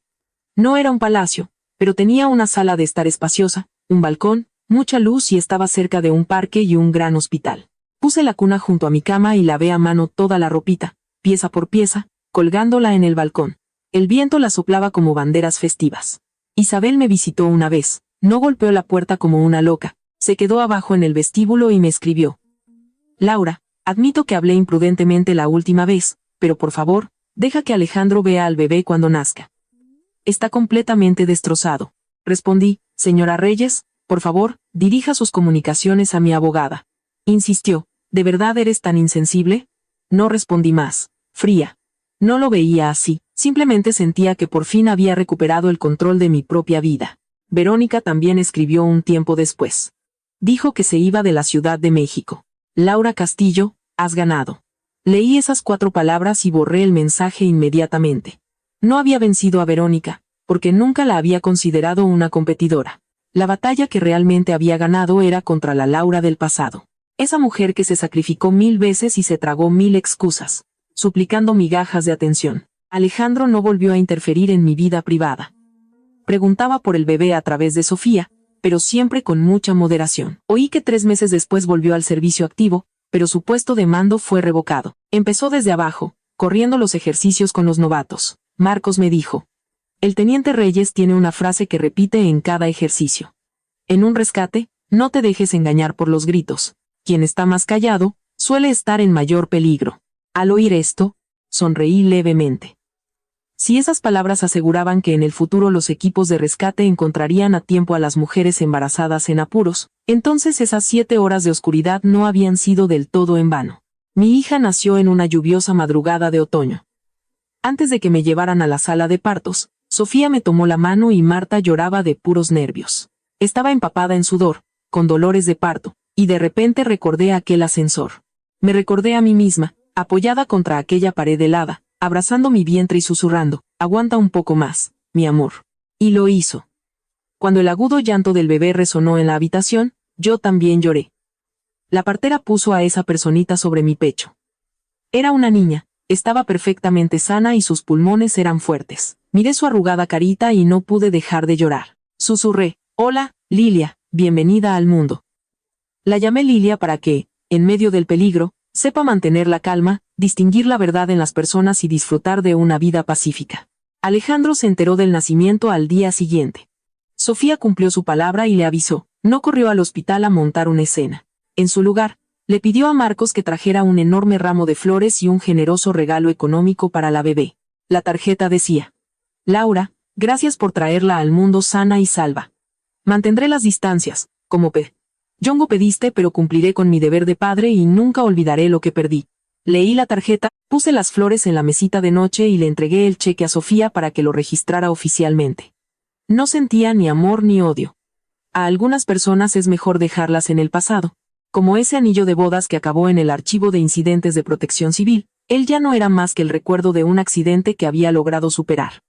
No era un palacio, pero tenía una sala de estar espaciosa, un balcón, mucha luz y estaba cerca de un parque y un gran hospital. Puse la cuna junto a mi cama y lavé a mano toda la ropita, pieza por pieza, colgándola en el balcón. El viento la soplaba como banderas festivas. Isabel me visitó una vez, no golpeó la puerta como una loca, se quedó abajo en el vestíbulo y me escribió: Laura, admito que hablé imprudentemente la última vez, pero por favor, deja que Alejandro vea al bebé cuando nazca. Está completamente destrozado. Respondí: señora Reyes, por favor, dirija sus comunicaciones a mi abogada. Insistió: ¿de verdad eres tan insensible? No respondí más, fría. No lo veía así, simplemente sentía que por fin había recuperado el control de mi propia vida. Verónica también escribió un tiempo después. Dijo que se iba de la Ciudad de México. Laura Castillo, has ganado. Leí esas 4 palabras y borré el mensaje inmediatamente. No había vencido a Verónica, porque nunca la había considerado una competidora. La batalla que realmente había ganado era contra la Laura del pasado. Esa mujer que se sacrificó 1000 veces y se tragó 1000 excusas, suplicando migajas de atención. Alejandro no volvió a interferir en mi vida privada. Preguntaba por el bebé a través de Sofía, pero siempre con mucha moderación. Oí que 3 meses después volvió al servicio activo, pero su puesto de mando fue revocado. Empezó desde abajo, corriendo los ejercicios con los novatos. Marcos me dijo: el teniente Reyes tiene una frase que repite en cada ejercicio. En un rescate, no te dejes engañar por los gritos. Quien está más callado, suele estar en mayor peligro. Al oír esto, sonreí levemente. Si esas palabras aseguraban que en el futuro los equipos de rescate encontrarían a tiempo a las mujeres embarazadas en apuros, entonces esas 7 horas de oscuridad no habían sido del todo en vano. Mi hija nació en una lluviosa madrugada de otoño. Antes de que me llevaran a la sala de partos, Sofía me tomó la mano y Marta lloraba de puros nervios. Estaba empapada en sudor, con dolores de parto, y de repente recordé aquel ascensor. Me recordé a mí misma, apoyada contra aquella pared helada, abrazando mi vientre y susurrando: aguanta un poco más, mi amor. Y lo hizo. Cuando el agudo llanto del bebé resonó en la habitación, yo también lloré. La partera puso a esa personita sobre mi pecho. Era una niña, estaba perfectamente sana y sus pulmones eran fuertes. Miré su arrugada carita y no pude dejar de llorar. Susurré: hola, Lilia, bienvenida al mundo. La llamé Lilia para que, en medio del peligro, sepa mantener la calma, distinguir la verdad en las personas y disfrutar de una vida pacífica. Alejandro se enteró del nacimiento al día siguiente. Sofía cumplió su palabra y le avisó. No corrió al hospital a montar una escena. En su lugar, le pidió a Marcos que trajera un enorme ramo de flores y un generoso regalo económico para la bebé. La tarjeta decía: Laura, gracias por traerla al mundo sana y salva. Mantendré las distancias, como Yongo pediste, pero cumpliré con mi deber de padre y nunca olvidaré lo que perdí. Leí la tarjeta, puse las flores en la mesita de noche y le entregué el cheque a Sofía para que lo registrara oficialmente. No sentía ni amor ni odio. A algunas personas es mejor dejarlas en el pasado. Como ese anillo de bodas que acabó en el archivo de incidentes de Protección Civil, él ya no era más que el recuerdo de un accidente que había logrado superar.